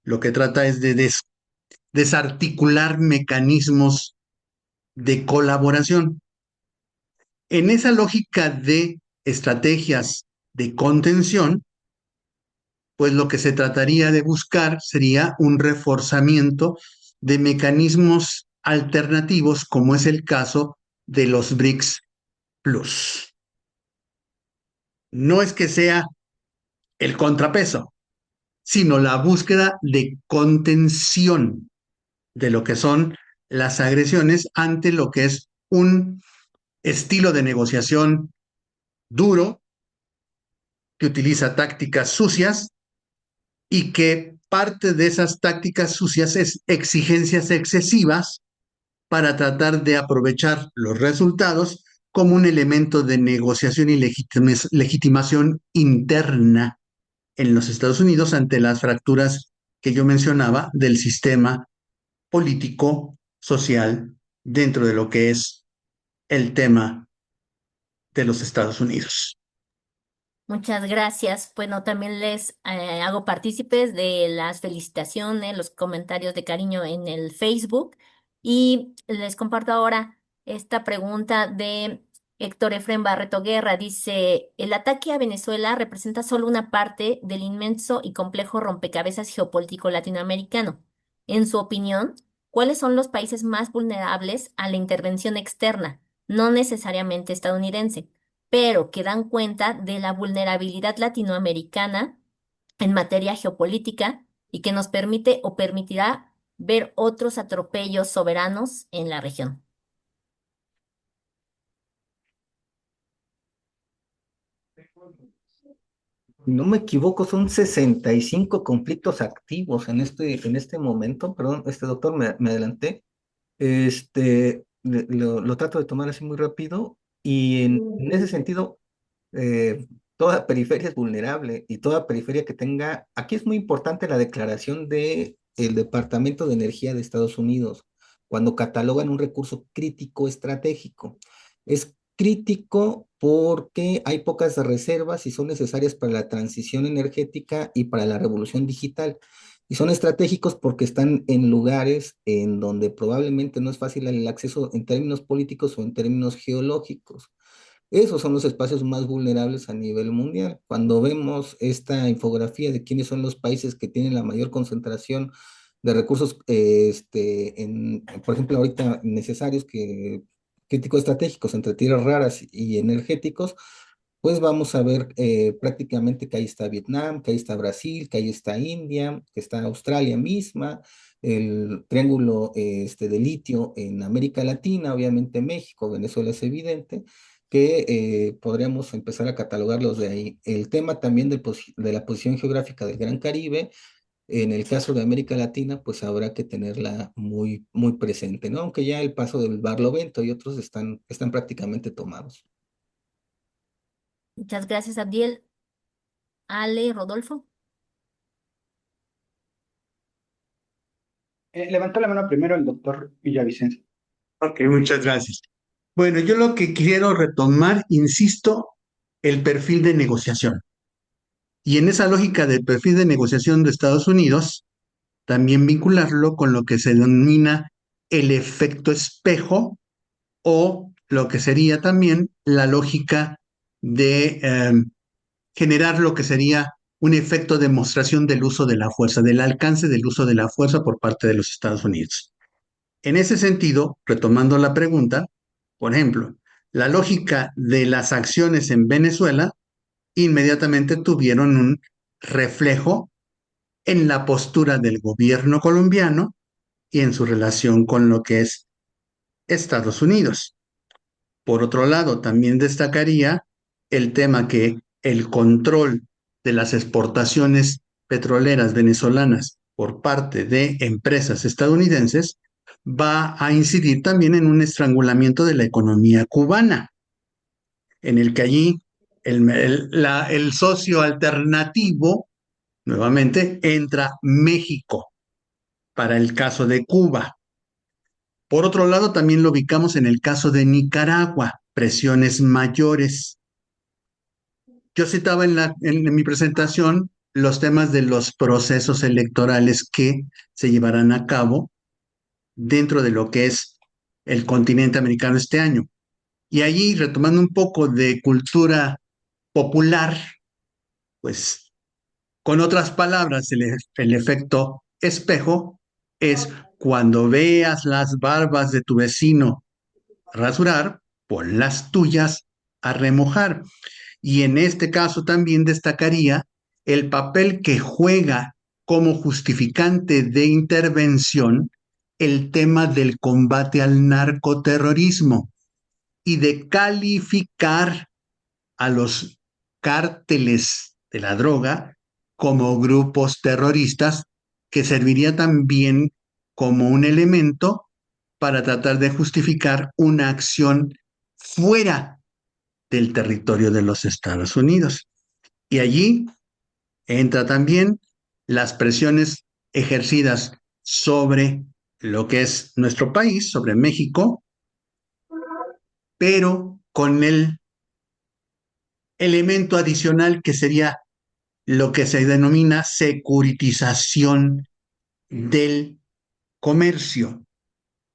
Lo que trata es de desarticular mecanismos de colaboración. En esa lógica de estrategias de contención, pues lo que se trataría de buscar sería un reforzamiento de mecanismos alternativos, como es el caso de los BRICS Plus. No es que sea el contrapeso, sino la búsqueda de contención de lo que son las agresiones ante lo que es un estilo de negociación duro, que utiliza tácticas sucias y que parte de esas tácticas sucias es exigencias excesivas para tratar de aprovechar los resultados como un elemento de negociación y legitimación interna en los Estados Unidos ante las fracturas que yo mencionaba del sistema político, social, dentro de lo que es el tema de los Estados Unidos. Muchas gracias. Bueno, también les hago partícipes de las felicitaciones, los comentarios de cariño en el Facebook y les comparto ahora esta pregunta de Héctor Efren Barreto Guerra. Dice, el ataque a Venezuela representa solo una parte del inmenso y complejo rompecabezas geopolítico latinoamericano. En su opinión, ¿cuáles son los países más vulnerables a la intervención externa, no necesariamente estadounidense, pero que dan cuenta de la vulnerabilidad latinoamericana en materia geopolítica y que nos permite o permitirá ver otros atropellos soberanos en la región? Si no me equivoco, son 65 conflictos activos en este momento. Perdón, doctor, me adelanté. Lo trato de tomar así muy rápido y en ese sentido, toda periferia es vulnerable y toda periferia que tenga, aquí es muy importante la declaración de el Departamento de Energía de Estados Unidos cuando catalogan un recurso crítico estratégico. Es crítico porque hay pocas reservas y son necesarias para la transición energética y para la revolución digital. Y son estratégicos porque están en lugares en donde probablemente no es fácil el acceso en términos políticos o en términos geológicos. Esos son los espacios más vulnerables a nivel mundial. Cuando vemos esta infografía de quiénes son los países que tienen la mayor concentración de recursos, por ejemplo, ahorita necesarios críticos estratégicos entre tierras raras y energéticos, pues vamos a ver prácticamente que ahí está Vietnam, que ahí está Brasil, que ahí está India, que está Australia misma, el triángulo de litio en América Latina, obviamente México, Venezuela es evidente, que podríamos empezar a catalogarlos de ahí. El tema también de la posición geográfica del Gran Caribe, en el caso de América Latina, pues habrá que tenerla muy, muy presente, ¿no? Aunque ya el paso del Barlovento y otros están prácticamente tomados. Muchas gracias, Abdiel. Ale, Rodolfo. Levantó la mano primero el doctor Villavicencio. Ok, muchas gracias. Bueno, yo lo que quiero retomar, insisto, el perfil de negociación. Y en esa lógica del perfil de negociación de Estados Unidos, también vincularlo con lo que se denomina el efecto espejo o lo que sería también la lógica de generar lo que sería un efecto de demostración del uso de la fuerza, del alcance del uso de la fuerza por parte de los Estados Unidos. En ese sentido, retomando la pregunta, por ejemplo, la lógica de las acciones en Venezuela inmediatamente tuvieron un reflejo en la postura del gobierno colombiano y en su relación con lo que es Estados Unidos. Por otro lado, también destacaría el tema que el control de las exportaciones petroleras venezolanas por parte de empresas estadounidenses va a incidir también en un estrangulamiento de la economía cubana, en el que allí el socio alternativo, nuevamente, entra México para el caso de Cuba. Por otro lado, también lo ubicamos en el caso de Nicaragua, presiones mayores. Yo citaba en mi presentación los temas de los procesos electorales que se llevarán a cabo dentro de lo que es el continente americano este año. Y allí, retomando un poco de cultura popular, pues con otras palabras, el efecto espejo es cuando veas las barbas de tu vecino rasurar, pon las tuyas a remojar. Y en este caso también destacaría el papel que juega como justificante de intervención el tema del combate al narcoterrorismo y de calificar a los cárteles de la droga como grupos terroristas, que serviría también como un elemento para tratar de justificar una acción fuera del territorio de los Estados Unidos. Y allí entra también las presiones ejercidas sobre lo que es nuestro país, sobre México, pero con el elemento adicional que sería lo que se denomina securitización del comercio.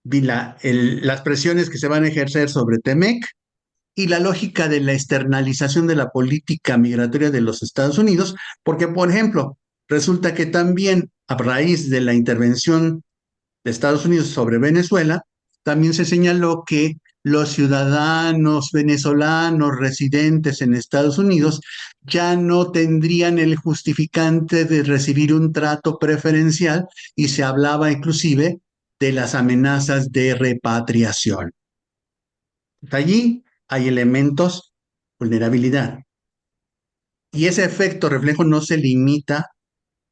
Las presiones que se van a ejercer sobre Temec y la lógica de la externalización de la política migratoria de los Estados Unidos, porque, por ejemplo, resulta que también a raíz de la intervención de Estados Unidos sobre Venezuela, también se señaló que los ciudadanos venezolanos residentes en Estados Unidos ya no tendrían el justificante de recibir un trato preferencial y se hablaba inclusive de las amenazas de repatriación. Allí hay elementos de vulnerabilidad. Y ese efecto reflejo no se limita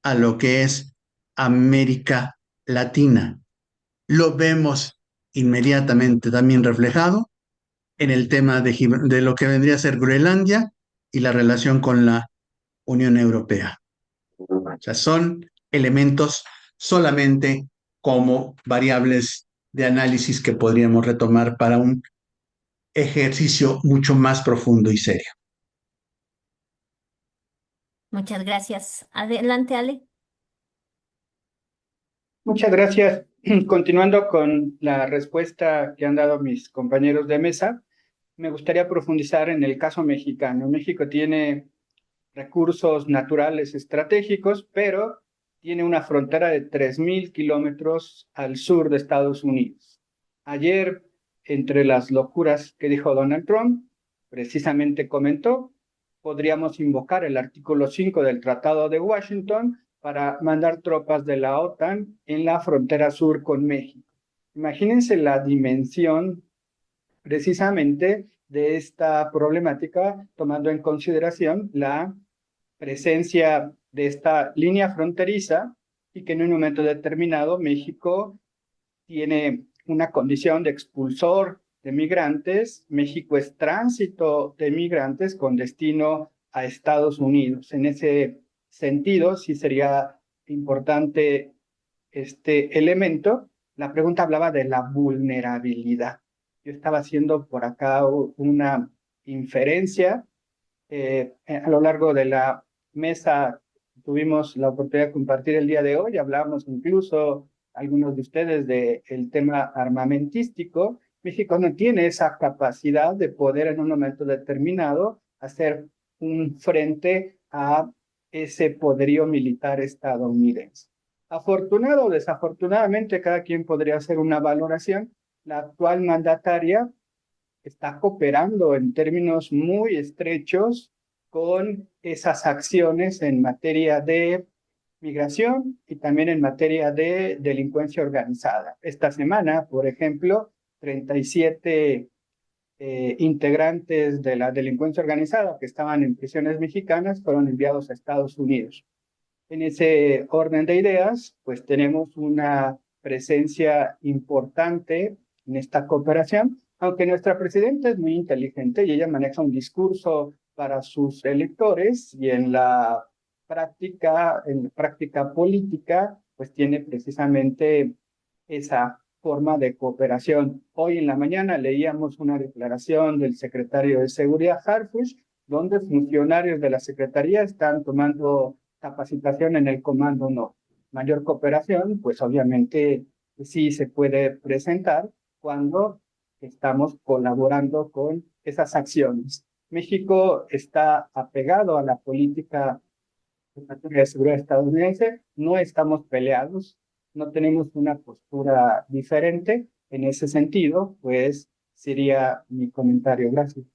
a lo que es América Latina. Lo vemos inmediatamente también reflejado en el tema de lo que vendría a ser Groenlandia y la relación con la Unión Europea. O sea, son elementos solamente como variables de análisis que podríamos retomar para un ejercicio mucho más profundo y serio. Muchas gracias. Adelante, Ale. Muchas gracias. Continuando con la respuesta que han dado mis compañeros de mesa, me gustaría profundizar en el caso mexicano. México tiene recursos naturales estratégicos, pero tiene una frontera de 3.000 kilómetros al sur de Estados Unidos. Ayer, entre las locuras que dijo Donald Trump, precisamente comentó, podríamos invocar el artículo 5 del Tratado de Washington para mandar tropas de la OTAN en la frontera sur con México. Imagínense la dimensión precisamente de esta problemática, tomando en consideración la presencia de esta línea fronteriza y que en un momento determinado México tiene una condición de expulsor de migrantes. México es tránsito de migrantes con destino a Estados Unidos. En ese sentido, sí sería importante este elemento. La pregunta hablaba de la vulnerabilidad. Yo estaba haciendo por acá una inferencia. A lo largo de la mesa tuvimos la oportunidad de compartir el día de hoy, hablamos incluso algunos de ustedes del tema armamentístico. México no tiene esa capacidad de poder en un momento determinado hacer un frente a ese poderío militar estadounidense. Afortunado o desafortunadamente, cada quien podría hacer una valoración. La actual mandataria está cooperando en términos muy estrechos con esas acciones en materia de migración y también en materia de delincuencia organizada. Esta semana, por ejemplo, 37 integrantes de la delincuencia organizada que estaban en prisiones mexicanas fueron enviados a Estados Unidos. En ese orden de ideas, pues tenemos una presencia importante en esta cooperación, aunque nuestra presidenta es muy inteligente y ella maneja un discurso para sus electores y en práctica política, pues tiene precisamente esa forma de cooperación. Hoy en la mañana leíamos una declaración del secretario de Seguridad, Harfuch, donde funcionarios de la Secretaría están tomando capacitación en el Comando No. Mayor cooperación, pues obviamente sí se puede presentar cuando estamos colaborando con esas acciones. México está apegado a la política de seguridad estadounidense, no estamos peleados, no tenemos una postura diferente. En ese sentido, pues sería mi comentario. Gracias.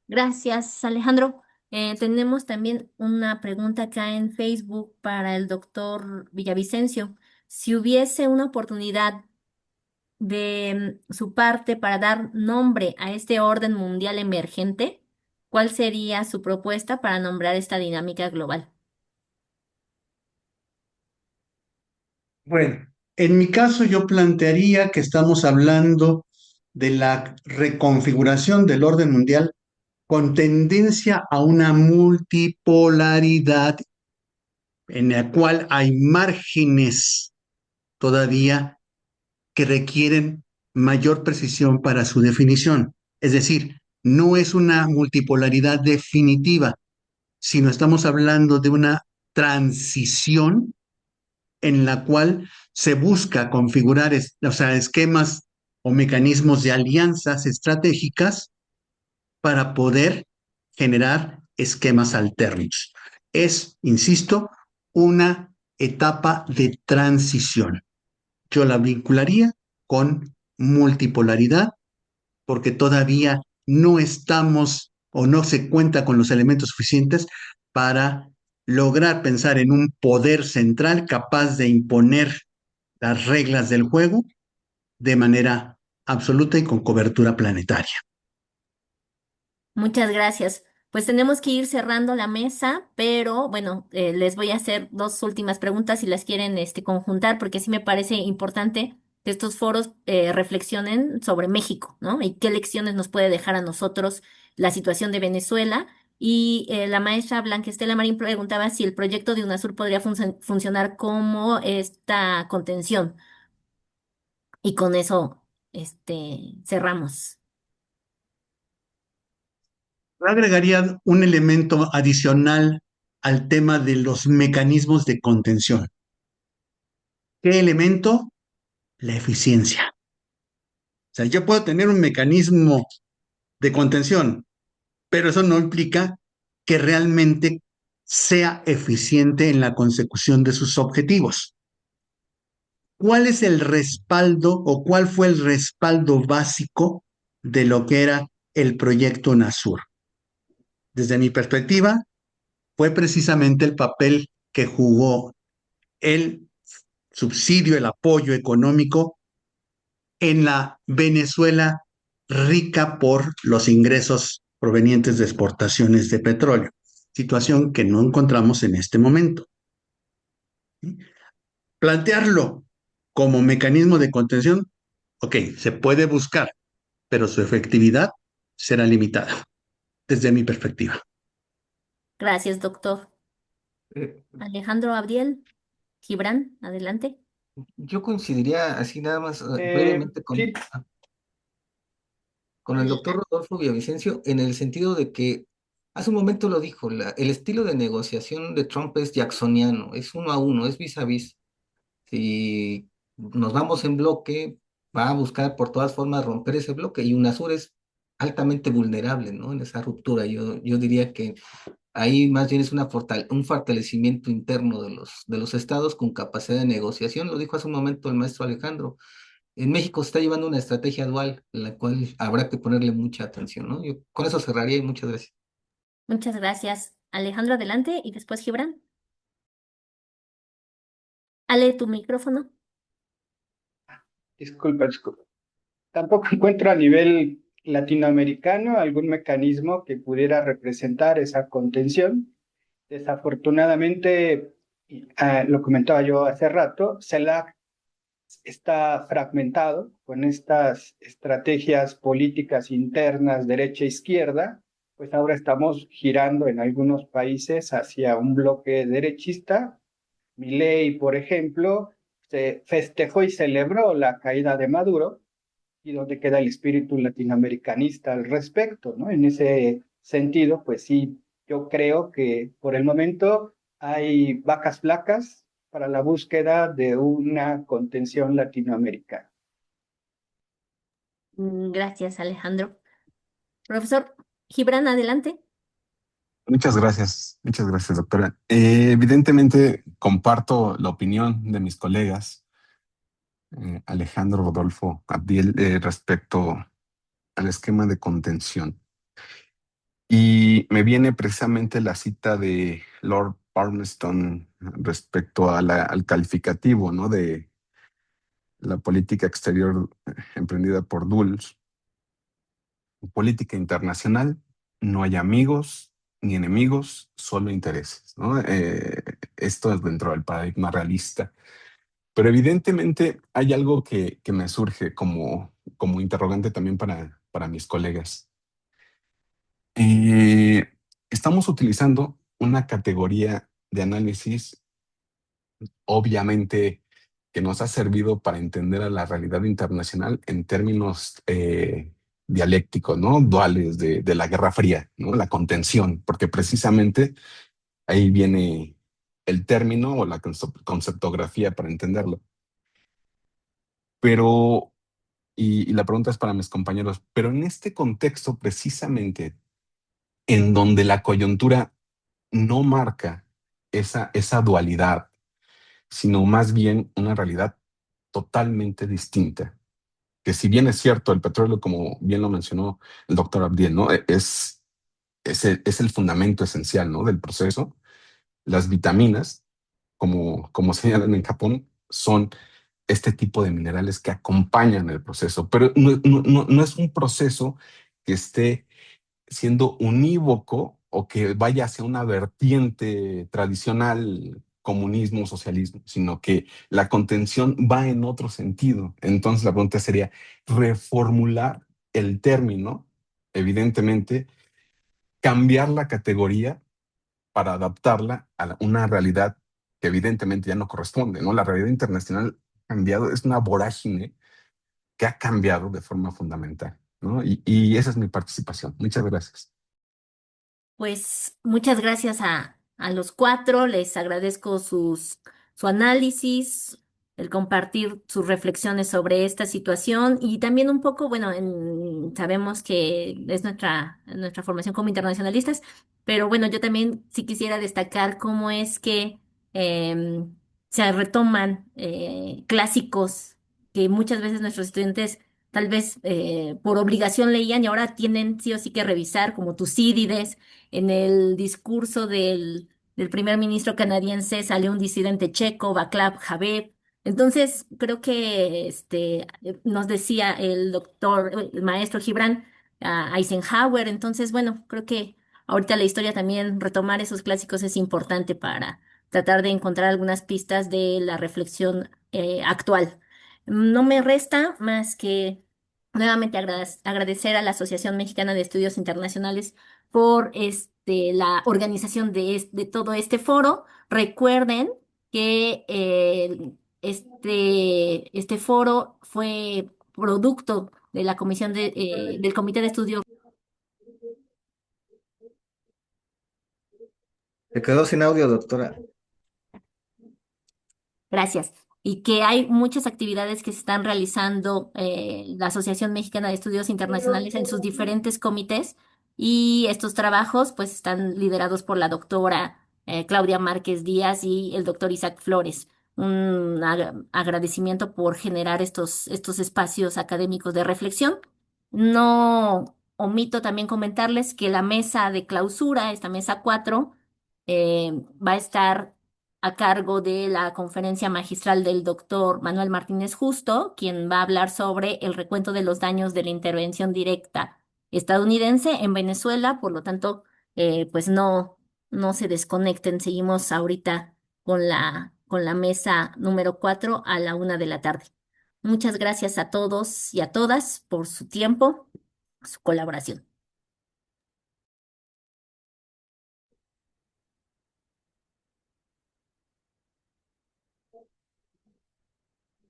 Gracias, Alejandro. Tenemos también una pregunta acá en Facebook para el doctor Villavicencio. Si hubiese una oportunidad de su parte para dar nombre a este orden mundial emergente, ¿cuál sería su propuesta para nombrar esta dinámica global? Bueno, en mi caso yo plantearía que estamos hablando de la reconfiguración del orden mundial con tendencia a una multipolaridad en la cual hay márgenes todavía que requieren mayor precisión para su definición. Es decir, no es una multipolaridad definitiva, sino estamos hablando de una transición en la cual se busca configurar esquemas o mecanismos de alianzas estratégicas para poder generar esquemas alternos. Es, insisto, una etapa de transición. Yo la vincularía con multipolaridad porque todavía no estamos o no se cuenta con los elementos suficientes para lograr pensar en un poder central capaz de imponer las reglas del juego de manera absoluta y con cobertura planetaria. Muchas gracias. Pues tenemos que ir cerrando la mesa, pero bueno, les voy a hacer dos últimas preguntas si las quieren conjuntar, porque sí me parece importante que estos foros reflexionen sobre México, ¿no? Y qué lecciones nos puede dejar a nosotros la situación de Venezuela. Y la maestra Blanca Estela Marín preguntaba si el proyecto de UNASUR podría funcionar como esta contención. Y con eso, cerramos. Agregaría un elemento adicional al tema de los mecanismos de contención. ¿Qué elemento? La eficiencia. O sea, yo puedo tener un mecanismo de contención, pero eso no implica que realmente sea eficiente en la consecución de sus objetivos. ¿Cuál es el respaldo o cuál fue el respaldo básico de lo que era el proyecto NASUR? Desde mi perspectiva, fue precisamente el papel que jugó el subsidio, el apoyo económico en la Venezuela rica por los ingresos provenientes de exportaciones de petróleo, situación que no encontramos en este momento. Plantearlo como mecanismo de contención, ok, se puede buscar, pero su efectividad será limitada, desde mi perspectiva. Gracias, doctor. Eh, Alejandro Abdiel, Gibran, adelante. yo coincidiría así nada más brevemente Sí, con el doctor Rodolfo Villavicencio en el sentido de que hace un momento lo dijo, el estilo de negociación de Trump es jacksoniano, es uno a uno, es vis a vis. Si nos vamos en bloque, va a buscar por todas formas romper ese bloque y UNASUR es altamente vulnerable, ¿no? En esa ruptura. Yo diría que ahí más bien es un fortalecimiento interno de los estados con capacidad de negociación. Lo dijo hace un momento el maestro Alejandro. En México se está llevando una estrategia dual, en la cual habrá que ponerle mucha atención, ¿no? Yo con eso cerraría y muchas gracias. Muchas gracias. Alejandro, adelante y después Gibran. Ale, tu micrófono. disculpa. Tampoco encuentro a nivel latinoamericano algún mecanismo que pudiera representar esa contención. Desafortunadamente, lo comentaba yo hace rato, CELAC está fragmentado con estas estrategias políticas internas derecha-izquierda, pues ahora estamos girando en algunos países hacia un bloque derechista. Milei, por ejemplo, se festejó y celebró la caída de Maduro, y dónde queda el espíritu latinoamericanista al respecto, ¿no? En ese sentido, pues sí, yo creo que por el momento hay vacas flacas para la búsqueda de una contención latinoamericana. Gracias, Alejandro. Profesor Gibran, adelante. Muchas gracias, doctora. Evidentemente comparto la opinión de mis colegas, Alejandro, Rodolfo, Abdiel, respecto al esquema de contención. Y me viene precisamente la cita de Lord Palmerston respecto a al calificativo, ¿no? De la política exterior emprendida por Dulles. Política internacional, no hay amigos ni enemigos, solo intereses, ¿no? Esto es dentro del paradigma realista. Pero evidentemente hay algo que me surge como interrogante también para mis colegas. Eh, Estamos utilizando una categoría de análisis, obviamente, que nos ha servido para entender a la realidad internacional en términos dialécticos, ¿no? Duales de la Guerra Fría, ¿no? La contención, porque precisamente ahí viene el término o la conceptografía para entenderlo. Pero, y la pregunta es para mis compañeros, pero en este contexto precisamente en donde la coyuntura no marca esa dualidad, sino más bien una realidad totalmente distinta. Que si bien es cierto, el petróleo, como bien lo mencionó el doctor Abdiel, ¿no? Es el fundamento esencial, ¿no? Del proceso. Las vitaminas, como señalan en Japón, son este tipo de minerales que acompañan el proceso, pero no es un proceso que esté siendo unívoco o que vaya hacia una vertiente tradicional, comunismo, socialismo, sino que la contención va en otro sentido. Entonces la pregunta sería reformular el término, evidentemente, cambiar la categoría para adaptarla a una realidad que evidentemente ya no corresponde, ¿no? La realidad internacional ha cambiado, es una vorágine que ha cambiado de forma fundamental, ¿no? Y esa es mi participación. Muchas gracias. Pues muchas gracias a los cuatro. Les agradezco su análisis, el compartir sus reflexiones sobre esta situación y también un poco, bueno, sabemos que es nuestra formación como internacionalistas, pero bueno, yo también sí quisiera destacar cómo es que em, se retoman clásicos que muchas veces nuestros estudiantes tal vez por obligación leían y ahora tienen sí o sí que revisar, como Tucídides, en el discurso del primer ministro canadiense sale un disidente checo, Václav Havel. Entonces, creo que nos decía el doctor, el maestro Gibran Eisenhower. Entonces, bueno, creo que ahorita la historia también, retomar esos clásicos es importante para tratar de encontrar algunas pistas de la reflexión actual. No me resta más que nuevamente agradecer a la Asociación Mexicana de Estudios Internacionales por la organización de todo este foro. Recuerden que este foro fue producto de la comisión del Comité de Estudio. Se quedó sin audio, doctora. Gracias. Y que hay muchas actividades que se están realizando la Asociación Mexicana de Estudios Internacionales en sus diferentes comités y estos trabajos pues están liderados por la doctora Claudia Márquez Díaz y el doctor Isaac Flores. Un agradecimiento por generar estos espacios académicos de reflexión. No omito también comentarles que la mesa de clausura, esta mesa 4, va a estar a cargo de la conferencia magistral del doctor Manuel Martínez Justo, quien va a hablar sobre el recuento de los daños de la intervención directa estadounidense en Venezuela. Por lo tanto, pues no se desconecten. Seguimos ahorita con la mesa número 4 a la 1 de la tarde. Muchas gracias a todos y a todas por su tiempo, su colaboración.